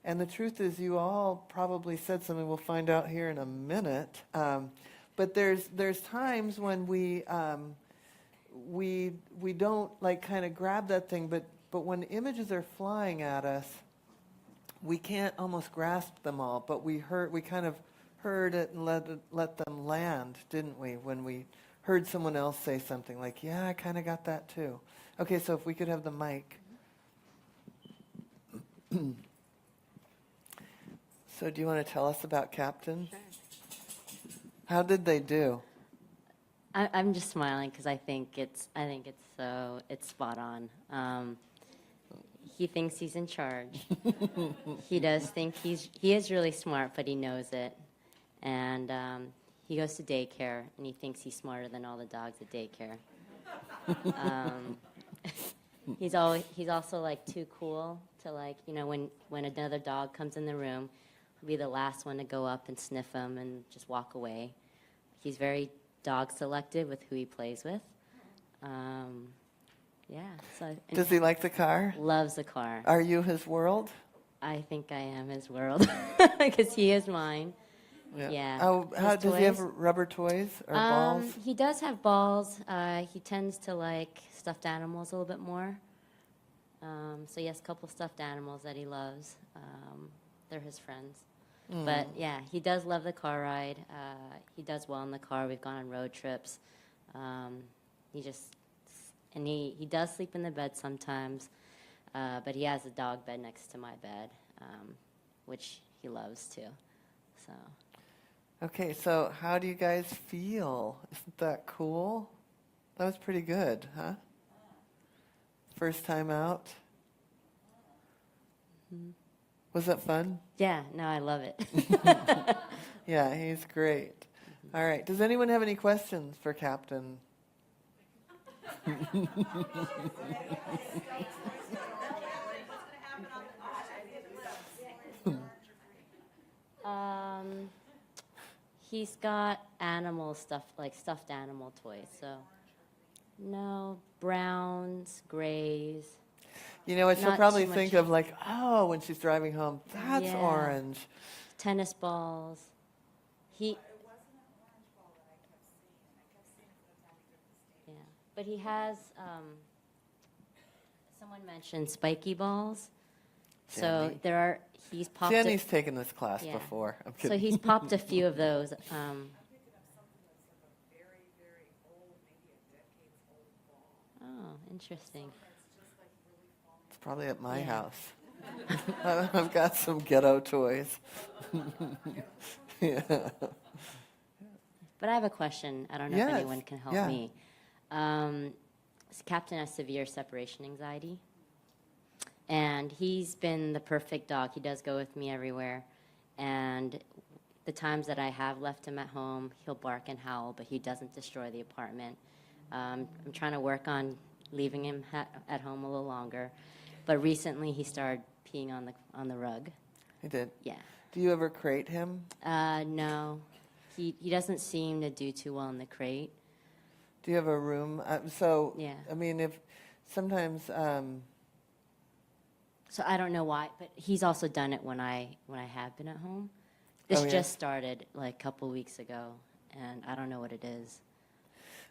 And the truth is you all probably said something we'll find out here in a minute. But there's times when we don't like kind of grab that thing, but when images are flying at us, we can't almost grasp them all, but we kind of heard it and let them land, didn't we? When we heard someone else say something like, yeah, I kind of got that too. Okay, so if we could have the mic. So do you want to tell us about Captain? Sure. How did they do? I'm just smiling because I think it's spot on. He thinks he's in charge. He does think he is really smart, but he knows it. And he goes to daycare, and he thinks he's smarter than all the dogs at daycare. He's also like too cool to like, you know, when another dog comes in the room, he'll be the last one to go up and sniff him and just walk away. He's very dog selective with who he plays with. Yeah. So Does he like the car? Loves the car. Are you his world? I think I am his world because he is mine. Yeah. Oh, His does he have toys. rubber toys or balls? He does have balls. He tends to like stuffed animals a little bit more. So he has a couple stuffed animals that he loves. They're his friends. But yeah, he does love the car ride. He does well in the car. We've gone on road trips. He does sleep in the bed sometimes. But he has a dog bed next to my bed, which he loves too. So. Okay, so how do you guys feel? Isn't that cool? That was pretty good, huh? First time out? Mm-hmm. Was that fun? Yeah, no, I love it. Yeah, he's great. All right, does anyone have any questions for Captain? He's got animal stuff, like stuffed animal toys. So, no, browns, grays. You know what, she'll Not probably too think much. of like, oh, when she's driving home, that's Yeah. orange. Tennis balls. Yeah, but he has. Someone mentioned spiky balls. So Jenny. there are. He's popped. Jenny's taken this class Yeah. before. I'm So kidding. he's popped a few of those. Oh, interesting. It's probably at my Yeah. house. I've got some ghetto toys. Yeah. But I have a question. I don't know Yes, if anyone can help yeah. me. Captain has severe separation anxiety. And he's been the perfect dog. He does go with me everywhere. And the times that I have left him at home, he'll bark and howl, but he doesn't destroy the apartment. I'm trying to work on leaving him at home a little longer. But recently he started peeing on the rug. He did? Yeah. Do you ever crate him? No. He doesn't seem to do too well in the crate. Do you have a room? Yeah. I mean, if sometimes... So I don't know why, but he's also done it when I have been at home. This Oh, yeah. just started like a couple weeks ago, and I don't know what it is.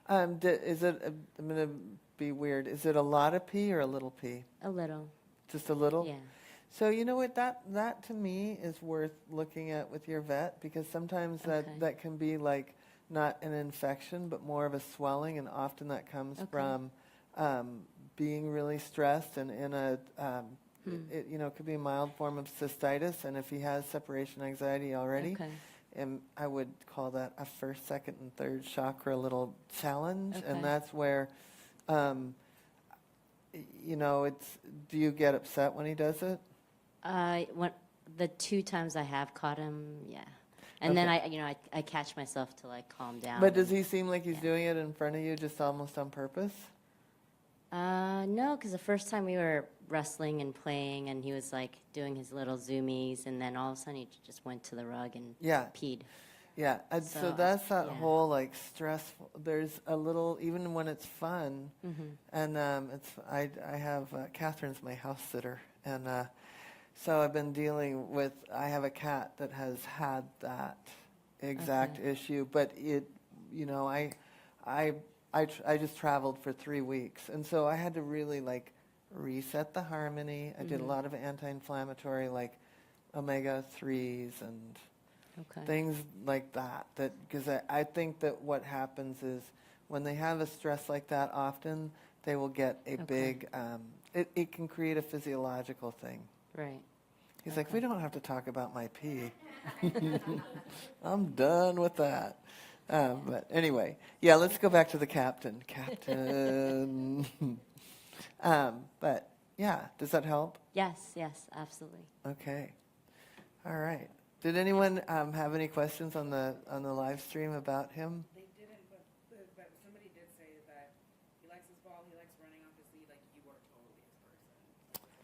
Is it, I'm going to be weird, is it a lot of pee or a little pee? A little. Just a little? Yeah. So you know what, that to me is worth looking at with your vet, because sometimes that can be like not an infection, but more of a swelling, and often that comes from being really stressed and in a, it, you know, could be a mild form of cystitis, and if he has separation anxiety already, and I would call that a first, second, and third chakra little challenge, and that's where, you know, it's, do you get upset when he does it? When, the 2 times I have caught him, yeah. And then I catch myself to like calm down. But does he seem like he's doing it in front of you just almost on purpose? No, because the first time we were wrestling and playing, and he was like doing his little zoomies, and then all of a sudden he just went to the rug and peed. Yeah, and so that's that whole like stressful. There's a little, even when it's fun, and it's I have Catherine's my house sitter, and so I've been dealing with. I have a cat that has had that exact issue, but it, you know, I just traveled for 3 weeks, and so I had to really like reset the harmony. I did a lot of anti-inflammatory, like omega-3s and things like that. That because I think that what happens is when they have a stress like that, often they will get a big. It can create a physiological thing. Right. He's like, we don't have to talk about my pee. I'm done with that. But anyway, yeah, let's go back to the captain. Captain. But yeah, does that help? Yes, absolutely. Okay. All right. Did anyone have any questions on the live stream about him? They didn't, but somebody did say that he likes his ball, he likes running off his lead, like you are totally his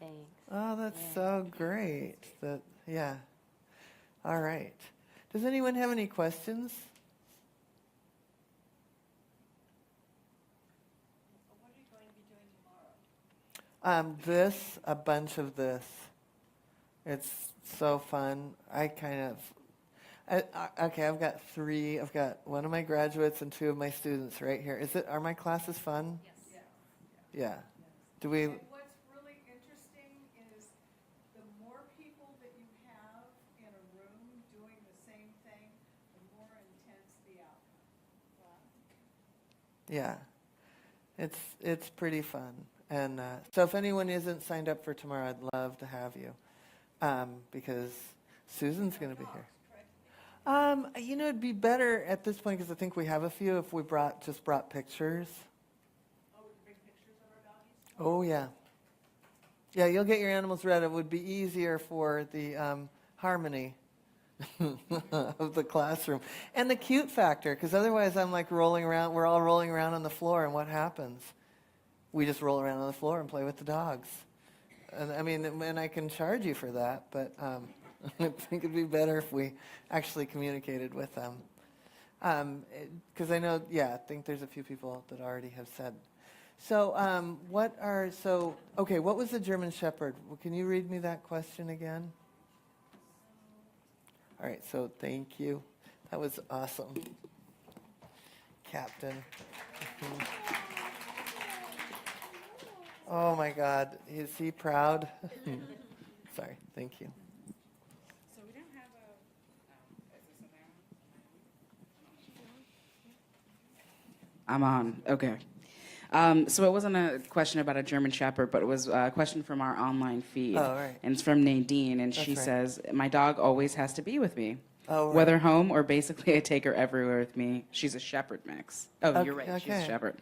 person. Thanks. Oh, that's so great. Yeah. All right. Does anyone have any questions? What are you going to be doing tomorrow? This, a bunch of this. It's so fun. I kind of, I've got 3. I've got one of my graduates and 2 of my students right here. Are my classes fun? Yes. Yeah. Do we? And what's really interesting is the more people that you have in a room doing the same thing, the more intense the outcome. Yeah. It's pretty fun. And so if anyone isn't signed up for tomorrow, I'd love to have you. Because Susan's going to be here. You know, it'd be better at this point, because I think we have a few, if we just brought pictures. Oh, we can bring pictures of our doggies? Oh, yeah. Yeah, you'll get your animals read. It would be easier for the harmony of the classroom. And the cute factor, because otherwise I'm like rolling around. We're all rolling around on the floor, and what happens? We just roll around on the floor and play with the dogs. And I mean, and I can charge you for that, but I think it'd be better if we actually communicated with them. Because I know, I think there's a few people that already have said. So what was the German Shepherd? Can you read me that question again? All right, so thank you. That was awesome. Captain. Oh my God, is he proud? Sorry, thank you. So we don't have I'm on, okay. So it wasn't a question about a German Shepherd, but it was a question from our online feed. Oh, right. And it's from Nadine, and That's she right. says, my dog always has to be with me. Oh, right. Whether home or basically I take her everywhere with me. She's a shepherd mix. Oh, Okay, you're right, she's a okay. shepherd.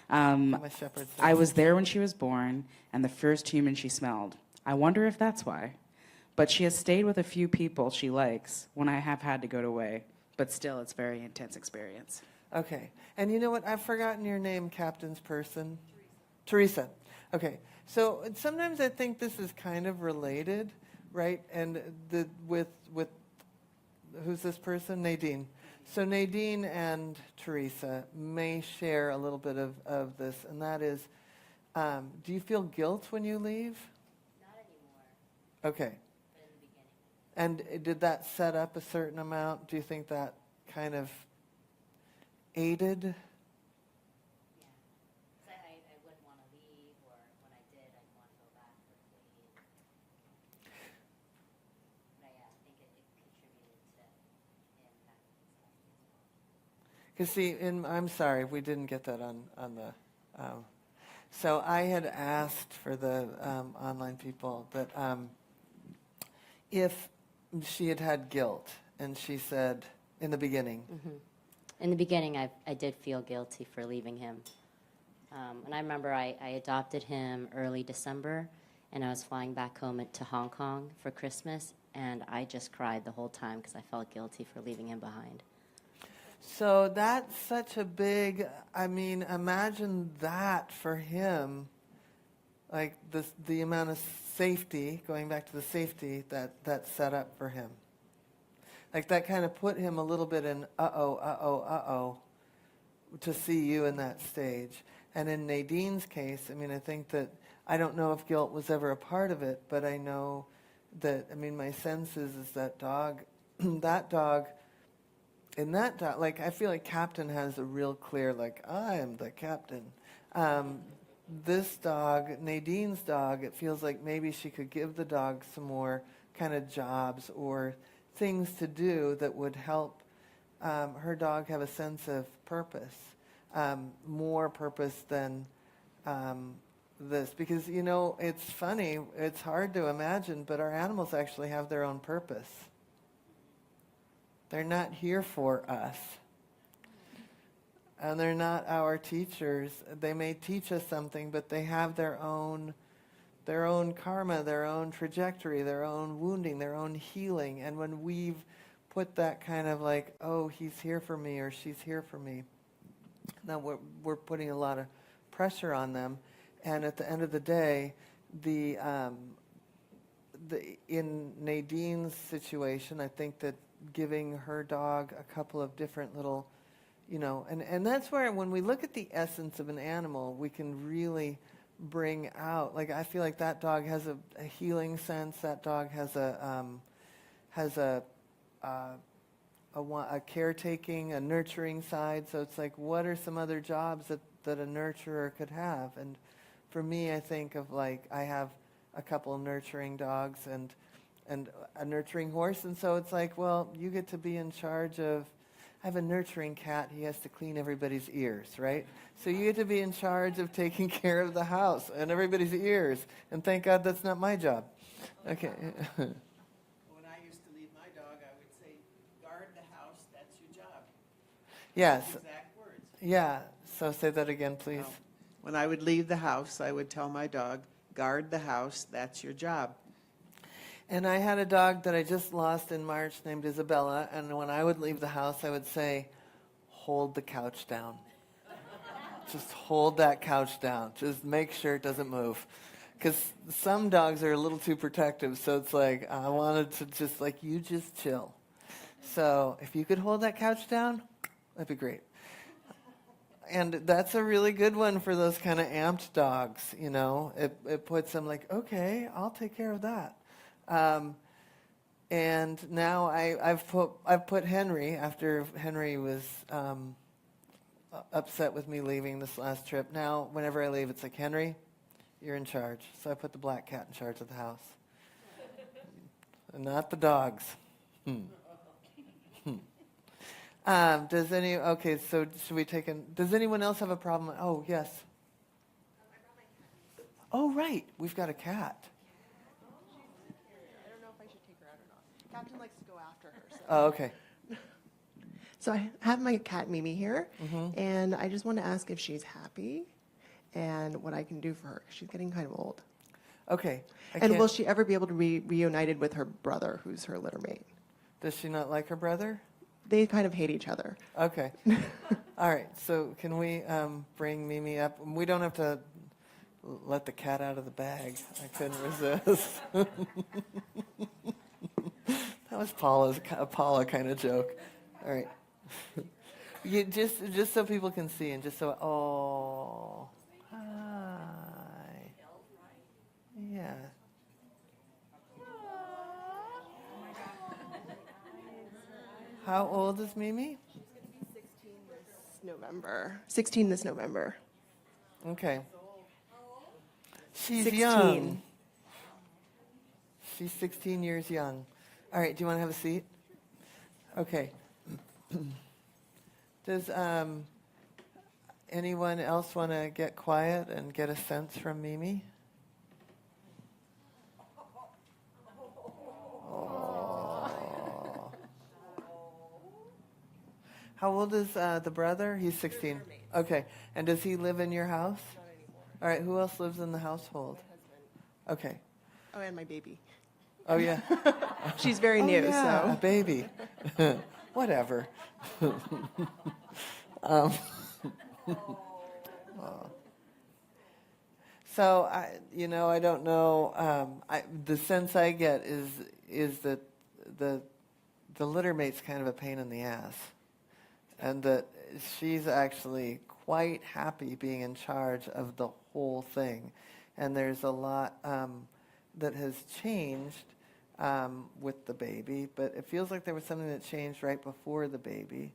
I'm a shepherd. I was there when she was born and the first human she smelled. I wonder if that's why. But she has stayed with a few people she likes when I have had to go away. But still, it's a very intense experience. Okay. And you know what? I've forgotten your name, Captain's person. Teresa. Okay. So sometimes I think this is kind of related, right? And with who's this person? Nadine. So Nadine and Teresa may share a little bit of this, and that is, do you feel guilt when you leave? Not anymore. Okay. But in the beginning. And did that set up a certain amount? Do you think that kind of aided? Because see, I'm sorry, we didn't get that on the. So I had asked for the online people that if she had had guilt, and she said in the beginning. In the beginning, I did feel guilty for leaving him. And I remember I adopted him early December, and I was flying back home to Hong Kong for Christmas, and I just cried the whole time because I felt guilty for leaving him behind. So that's such a big, I mean, imagine that for him, like the amount of safety, going back to the safety that set up for him. Like that kind of put him a little bit in uh-oh, to see you in that stage. And in Nadine's case, I mean, I think that, I don't know if guilt was ever a part of it, but I know that, I mean, my sense is that dog, that dog, like, I feel like Captain has a real clear, like, I am the captain. This dog, Nadine's dog, it feels like maybe she could give the dog some more kind of jobs or things to do that would help her dog have a sense of purpose, more purpose than this. Because, you know, it's funny, it's hard to imagine, but our animals actually have their own purpose. They're not here for us. And they're not our teachers. They may teach us something, but they have their own karma, their own trajectory, their own wounding, their own healing. And when we've put that kind of like, oh, he's here for me or she's here for me, now we're putting a lot of pressure on them. And at the end of the day, in Nadine's situation, I think that giving her dog a couple of different little, you know, and that's where when we look at the essence of an animal, we can really bring out, like, I feel like that dog has a healing sense. That dog has a caretaking, a nurturing side. So it's like, what are some other jobs that a nurturer could have? And for me, I think of, like, I have a couple of nurturing dogs and a nurturing horse. And so it's like, well, you get to be in charge of, I have a nurturing cat. He has to clean everybody's ears, right? So you get to be in charge of taking care of the house and everybody's ears. And thank God that's not my job. Okay. When I used to leave my dog, I would say, guard the house, that's your job. Yes. Exact words. Yeah. So say that again, please. When I would leave the house, I would tell my dog, guard the house, that's your job. And I had a dog that I just lost in March named Isabella, and when I would leave the house, I would say, hold the couch down. Just hold that couch down. Just make sure it doesn't move. Because some dogs are a little too protective, so it's like, I wanted to just, like, you just chill. So if you could hold that couch down, that'd be great. And that's a really good one for those kind of amped dogs, you know. It puts them like, okay, I'll take care of that. And now I've put Henry, after Henry was upset with me leaving this last trip. Now, whenever I leave, it's like, Henry, you're in charge. So I put the black cat in charge of the house. And not the dogs. Okay, so should we take does anyone else have a problem? Oh, yes. Oh, right, we've got a cat. I don't know if I should take her out or not. Captain likes to go after her. So. Oh, okay. So I have my cat Mimi here, and I just want to ask if she's happy and what I can do for her. She's getting kind of old. Okay. And will she ever be able to be reunited with her brother, who's her litter mate? Does she not like her brother? They kind of hate each other. Okay. All right, so can we bring Mimi up? We don't have to let the cat out of the bag. I couldn't resist. That was Paula kind of joke. All right. You just so people can see, and just so, oh, hi. Yeah. How old is Mimi? She's going to be 16 this November. 16 this November. Okay. She's 16. young. She's 16 years young. All right, do you want to have a seat? Okay. Does anyone else want to get quiet and get a sense from Mimi? Oh. How old is the brother? He's 16. Okay. And does he live in your house? All right. Who else lives in the household? Okay. Oh, and my baby. Oh, yeah. She's very Oh, new, yeah, so. a baby. Whatever. Oh. So I don't know. The sense I get is that the litter mate's kind of a pain in the ass, and that she's actually quite happy being in charge of the whole thing, and there's a lot that has changed with the baby, but it feels like there was something that changed right before the baby.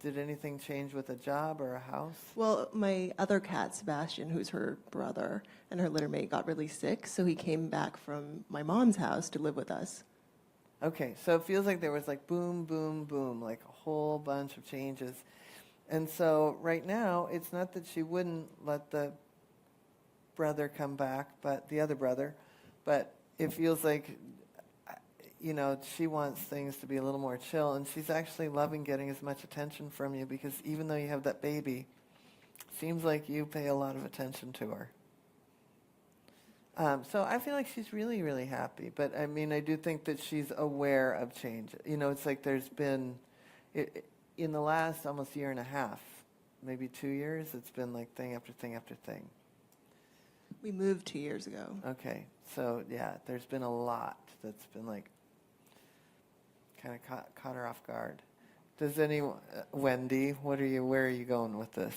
Did anything change with a job or a house? Well, my other cat, Sebastian, who's her brother, and her litter mate got really sick, so he came back from my mom's house to live with us. Okay, so it feels like there was like boom, boom, boom, like a whole bunch of changes. And so right now, it's not that she wouldn't let the brother come back, but the other brother, but it feels like, she wants things to be a little more chill, and she's actually loving getting as much attention from you, because even though you have that baby, seems like you pay a lot of attention to her. So I feel like she's really, really happy. But I mean, I do think that she's aware of change. It's like there's been, in the last almost year and a half, maybe 2 years, it's been like thing after thing after thing. We moved 2 years ago. Okay, so yeah, there's been a lot that's been like, kind of caught her off guard. Does anyone, Wendy, where are you going with this?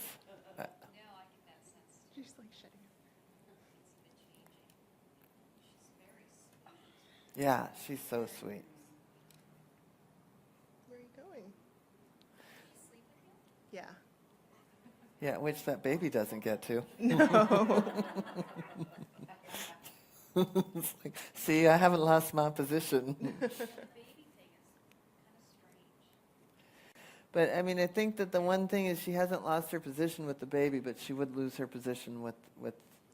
She's like shutting Yeah, she's so sweet. Where are you going? Yeah. Yeah, which that baby doesn't get to. No. It's like, see, I haven't lost my position. But I mean, I think that the one thing is she hasn't lost her position with the baby, but she would lose her position with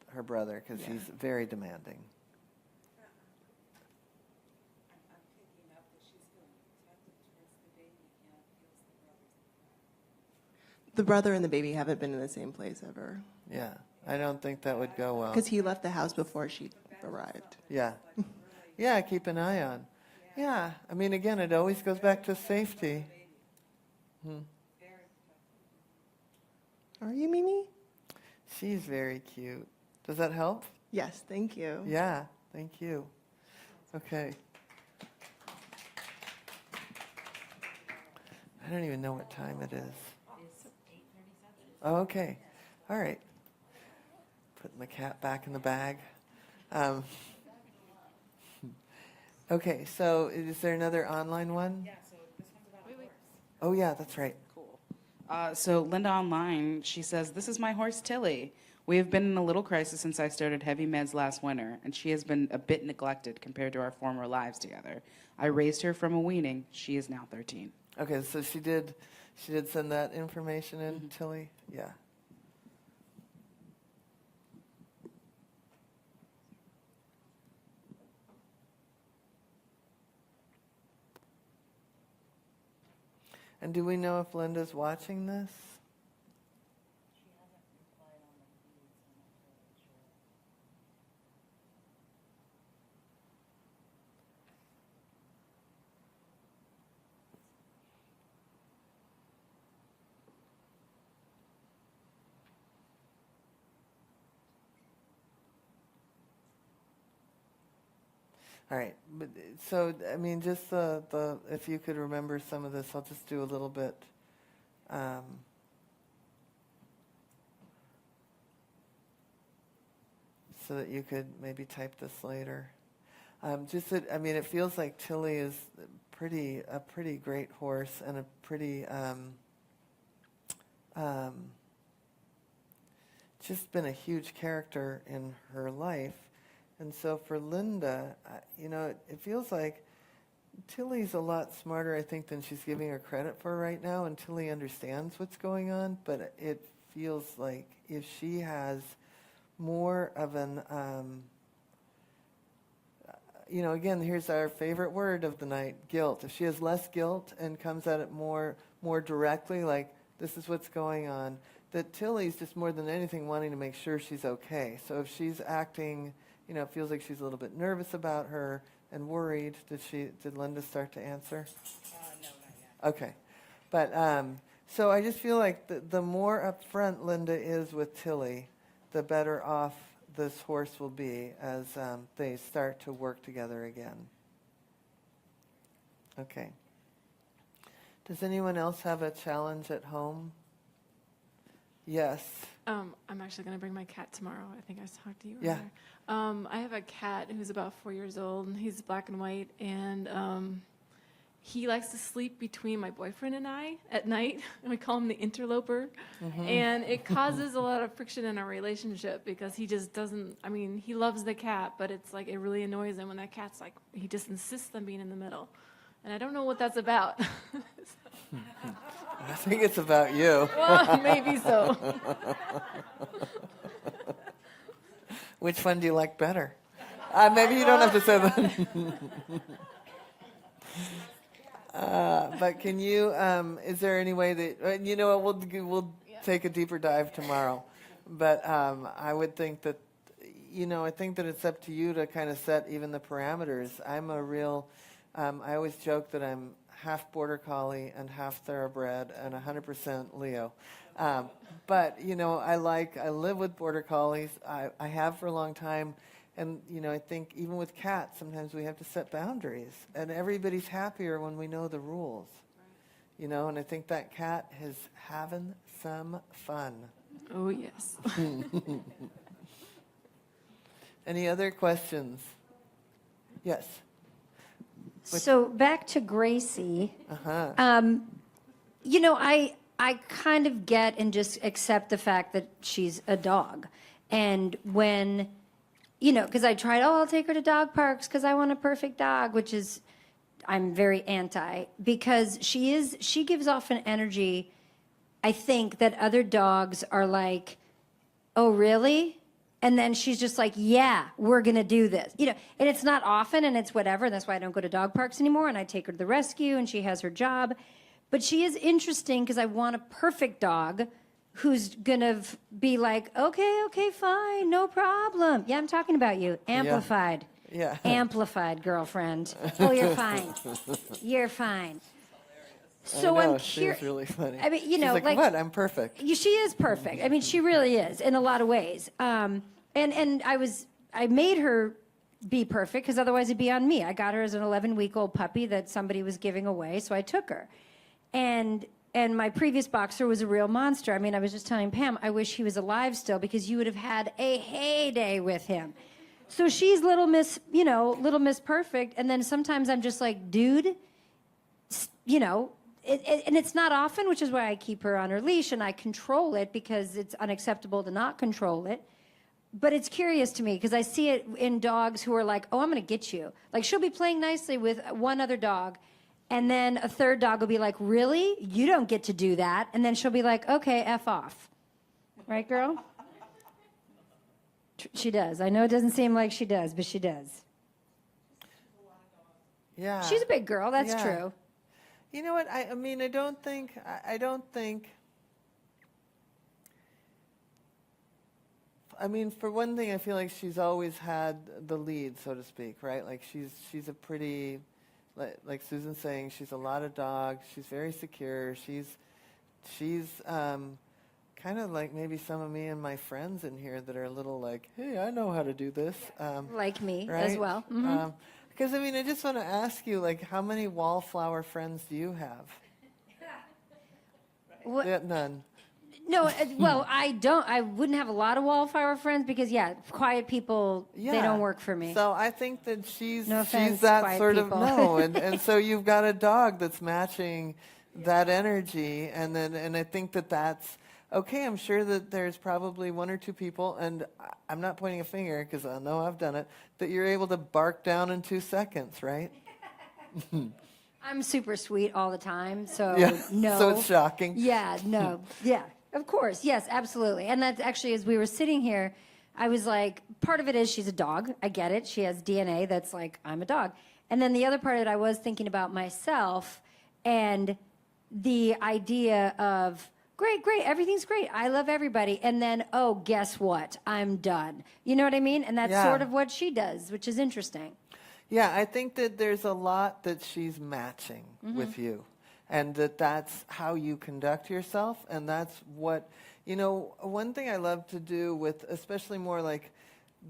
her brother, because he's very demanding. The brother and the baby haven't been in the same place ever. Yeah, I don't think that would go well. Because he left the house before she arrived. Yeah. Yeah, keep an eye on. Yeah, I mean, again, it always goes back to safety. Are you, Mimi? She's very cute. Does that help? Yes, thank you. Yeah, thank you. Okay. I don't even know what time it is. It's 8:37. Oh, okay. All right. Putting the cat back in the bag. Okay, so is there another online one? Yeah, so this one's about a horse. Oh, yeah, that's right. Cool. So Linda online, she says, "This is my horse Tilly. We have been in a little crisis since I started heavy meds last winter, and she has been a bit neglected compared to our former lives together. I raised her from a weaning. She is now 13. Okay, so she did send that information in, Tilly? Yeah. And do we know if Linda's watching this? All right, but so I mean, just the if you could remember some of this, I'll just do a little bit. So that you could maybe type this later. Just that, I mean, it feels like Tilly is a pretty great horse, and a pretty just been a huge character in her life. And so for Linda, it feels like Tilly's a lot smarter, I think, than she's giving her credit for right now, and Tilly understands what's going on, but it feels like if she has more of an, again, here's our favorite word of the night, guilt. If she has less guilt and comes at it more directly, like, this is what's going on, that Tilly's just more than anything wanting to make sure she's okay. So if she's acting, it feels like she's a little bit nervous about her and worried. Did Linda start to answer? No, not yet. Okay. But, so I just feel like the more upfront Linda is with Tilly, the better off this horse will be as they start to work together again. Okay. Does anyone else have a challenge at home? Yes. I'm actually going to bring my cat tomorrow. I think I talked to you Yeah. earlier. I have a cat who's about 4 years old, and he's black and white, and he likes to sleep between my boyfriend and I at night. We call him the interloper. Mhm. And it causes a lot of friction in our relationship because he just doesn't, he loves the cat, but it's like it really annoys him when that cat's like, he just insists on being in the middle. And I don't know what that's about. I think it's about you. Well, maybe so. Which one do you like better? Maybe you don't have to say that. But can you, is there any way that, we'll take a deeper dive tomorrow. But I would think that, I think that it's up to you to kind of set even the parameters. I'm a real, I always joke that I'm half Border Collie and half Thoroughbred and 100% Leo. But, I live with Border Collies. I have for a long time. And, I think even with cats, sometimes we have to set boundaries. And everybody's happier when we know the rules. And I think that cat is having some fun. Oh, yes. Any other questions? Yes. So back to Gracie. Uh-huh. I kind of get and just accept the fact that she's a dog. And when, because I tried, I'll take her to dog parks because I want a perfect dog, which is, I'm very anti, because she gives off an energy, I think, that other dogs are like, oh, really? And then she's just like, yeah, we're going to do this. And it's not often and it's whatever. And that's why I don't go to dog parks anymore. And I take her to the rescue and she has her job. But she is interesting because I want a perfect dog who's going to be like, okay, fine, no problem. Yeah, I'm talking about you. Amplified. Yeah. Amplified, girlfriend. Oh, you're fine. You're fine. So I know, I'm she curious. was really funny. I mean, She's like, what? I'm perfect. She is perfect. I mean, she really is in a lot of ways. And I made her be perfect because otherwise it'd be on me. I got her as an 11-week-old puppy that somebody was giving away, so I took her. And my previous boxer was a real monster. I mean, I was just telling Pam, I wish he was alive still because you would have had a heyday with him. So she's little Miss Perfect. And then sometimes I'm just like, dude, and it's not often, which is why I keep her on her leash and I control it because it's unacceptable to not control it. But it's curious to me because I see it in dogs who are like, oh, I'm going to get you. Like she'll be playing nicely with one other dog. And then a third dog will be like, really? You don't get to do that. And then she'll be like, okay, F off. Right, girl? She does. I know it doesn't seem like she does, but she does. Yeah. She's a big girl. That's Yeah. true. You know what? I don't think. For one thing, I feel like she's always had the lead, so to speak, right? Like she's a pretty, like Susan's saying, she's a lot of dog. She's very secure. She's kind of like maybe some of me and my friends in here that are a little like, hey, I know how to do this. Like me right? as well. Mm-hmm. Because, I just want to ask you, like, how many wallflower friends do you have? What? Yeah, none. No, well, I don't. I wouldn't have a lot of wallflower friends because, quiet people, they don't work for me. So I think that she's No offense, she's that quiet sort people. of, no. And so you've got a dog that's matching that energy. And I think that's, okay, I'm sure that there's probably one or two people, and I'm not pointing a finger because I know I've done it, that you're able to bark down in 2 seconds, right? I'm super sweet all the time, so Yeah, no. so it's shocking. Yeah, no. Yeah, of course. Yes, absolutely. And that's actually, as we were sitting here, I was like, part of it is she's a dog. I get it. She has DNA that's like, I'm a dog. And then the other part of it, I was thinking about myself and the idea of, great, everything's great. I love everybody. And then, oh, guess what? I'm done. You know what I mean? And that's Yeah. sort of what she does, which is interesting. Yeah, I think that there's a lot that she's matching with you, and that's how you conduct yourself, and that's what, one thing I love to do with, especially more like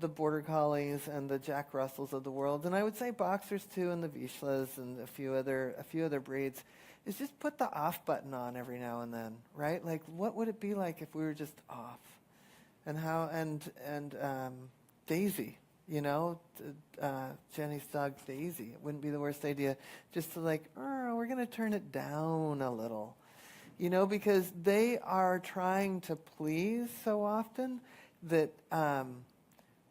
the Border Collies and the Jack Russells of the world, and I would say Boxers too, and the Vizslas and a few other breeds, is just put the off button on every now and then, right? Like, what would it be like if we were just off? And how, and Daisy, Jenny's dog Daisy. It wouldn't be the worst idea just to like, we're going to turn it down a little, because they are trying to please so often that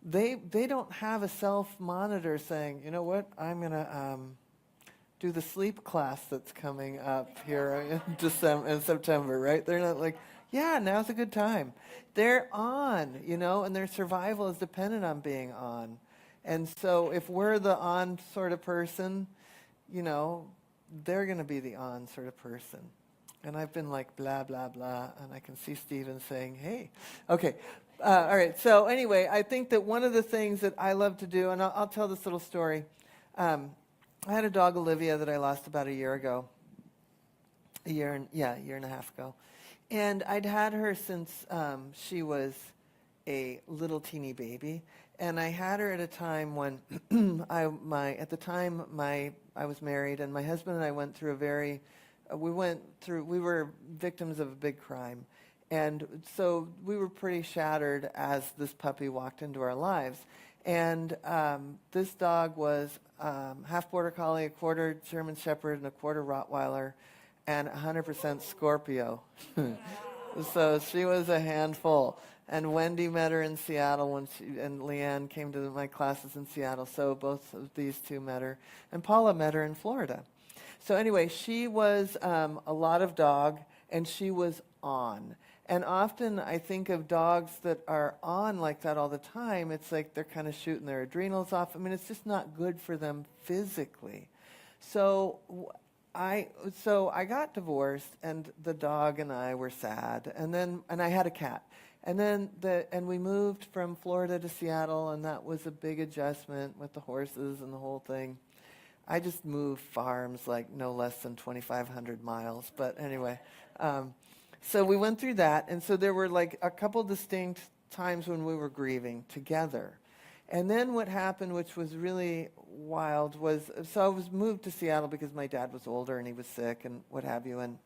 they don't have a self-monitor saying, you know what, I'm going to do the sleep class that's coming up here in September, right? They're not like, yeah, now's a good time. They're on, and their survival is dependent on being on. And so if we're the on sort of person, they're going to be the on sort of person. And I've been like, blah, blah, blah, and I can see Stephen saying, hey. Okay, all right. So anyway, I think that one of the things that I love to do, and I'll tell this little story. I had a dog, Olivia, that I lost about a year ago. A year and a half ago. And I'd had her since she was a little teeny baby. And I had her at a time when I was married, and my husband and I went through we were victims of a big crime. And so we were pretty shattered as this puppy walked into our lives. And this dog was half Border Collie, a quarter German Shepherd, and a quarter Rottweiler, and 100% Scorpio. So she was a handful. And Wendy met her in Seattle and Leanne came to my classes in Seattle. So both of these two met her. And Paula met her in Florida. So anyway, she was a lot of dog, and she was on. And often I think of dogs that are on like that all the time. It's like they're kind of shooting their adrenals off. I mean, it's just not good for them physically. So I got divorced, and the dog and I were sad. And I had a cat. And we moved from Florida to Seattle, and that was a big adjustment with the horses and the whole thing. I just moved farms like no less than 2,500 miles. But anyway, so we went through that. And so there were like a couple distinct times when we were grieving together. And then what happened, which was really wild, was, so I was moved to Seattle because my dad was older and he was sick and what have you. And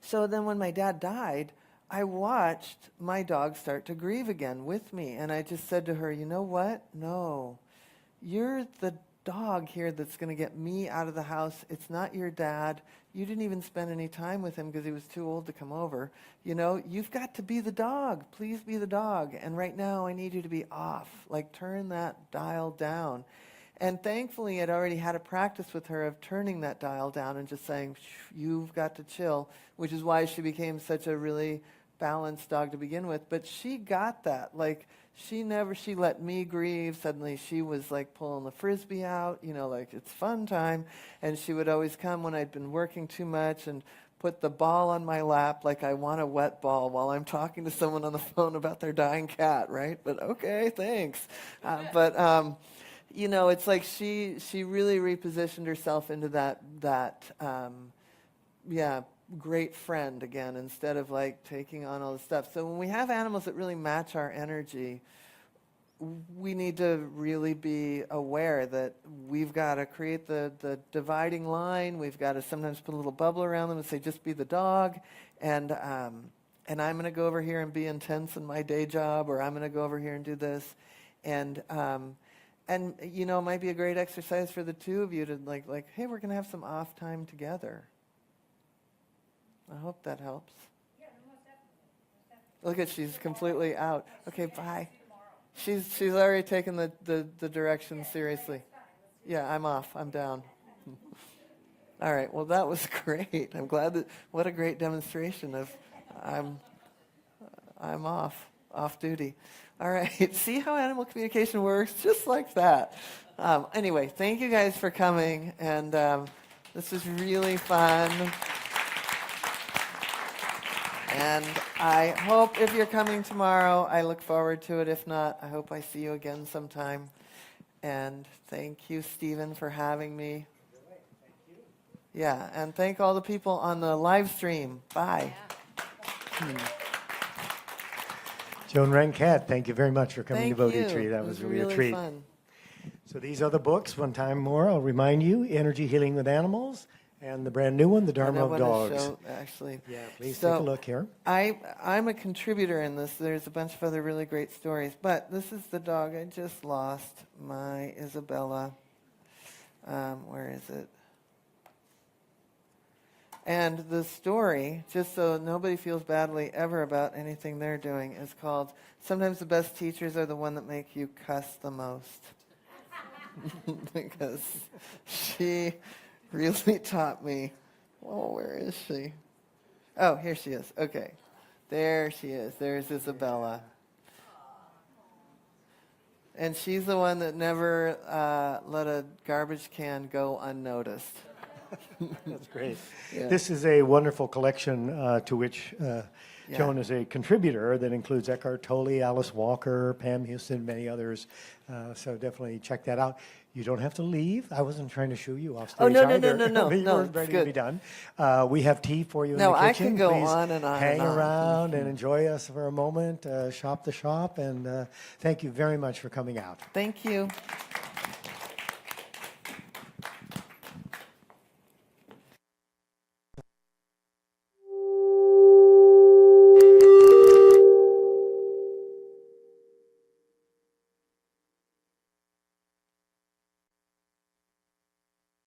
so then when my dad died, I watched my dog start to grieve again with me. And I just said to her, you know what? No, you're the dog here that's going to get me out of the house. It's not your dad. You didn't even spend any time with him because he was too old to come over. You've got to be the dog. Please be the dog. And right now I need you to be off. Like, turn that dial down. And thankfully I'd already had a practice with her of turning that dial down and just saying, you've got to chill, which is why she became such a really balanced dog to begin with. But she got that. Like, she let me grieve. Suddenly she was like pulling the Frisbee out, like it's fun time. And she would always come when I'd been working too much and put the ball on my lap like I want a wet ball while I'm talking to someone on the phone about their dying cat, right? But okay, thanks. It's like she really repositioned herself into that great friend again, instead of like taking on all the stuff. So when we have animals that really match our energy, we need to really be aware that we've got to create the dividing line. We've got to sometimes put a little bubble around them and say, just be the dog. And I'm going to go over here and be intense in my day job, or I'm going to go over here and do this. And it might be a great exercise for the two of you to like, hey, we're going to have some off time together. I hope that helps. Look at, she's completely out. Okay, bye. She's already taken the direction seriously. Yeah, I'm off. I'm down. All right. Well, that was great. I'm glad that. What a great demonstration of I'm off duty. All right. See how animal communication works, just like that. Anyway, thank you guys for coming, and this was really fun. And I hope if you're coming tomorrow, I look forward to it. If not, I hope I see you again sometime. And thank you, Stephen, for having me. Yeah, and thank all the people on the live stream. Bye. Joan Ranquet, thank you very much for coming Thank to Bodhi you. Tree. That It was was really a really treat. fun. So these are the books. One time more, I'll remind you, Energy Healing with Animals, and the brand new one, The Dharma of Dogs. Show, actually. Yeah, please So, take a look here. I'm a contributor in this. There's a bunch of other really great stories, but this is the dog I just lost, my Isabella. Where is it? And the story, just so nobody feels badly ever about anything they're doing, is called Sometimes the Best Teachers Are the One That Make You Cuss the Most. Because she really taught me. Oh, where is she? Oh, here she is. Okay. There she is. There's Isabella. And she's the one that never let a garbage can go unnoticed. That's great. Yeah. This is a wonderful collection to which Joan is a contributor that includes Eckhart Tolle, Alice Walker, Pam Houston, many others. So definitely check that out. You don't have to leave. I wasn't trying to shoo you off stage Oh, no, either. no, You no, were it's ready good. to be done. We have tea for you in No, the I kitchen. can go Please on and on hang and on. around and enjoy us for a moment. Shop the shop. And thank you very much for coming out. Thank you.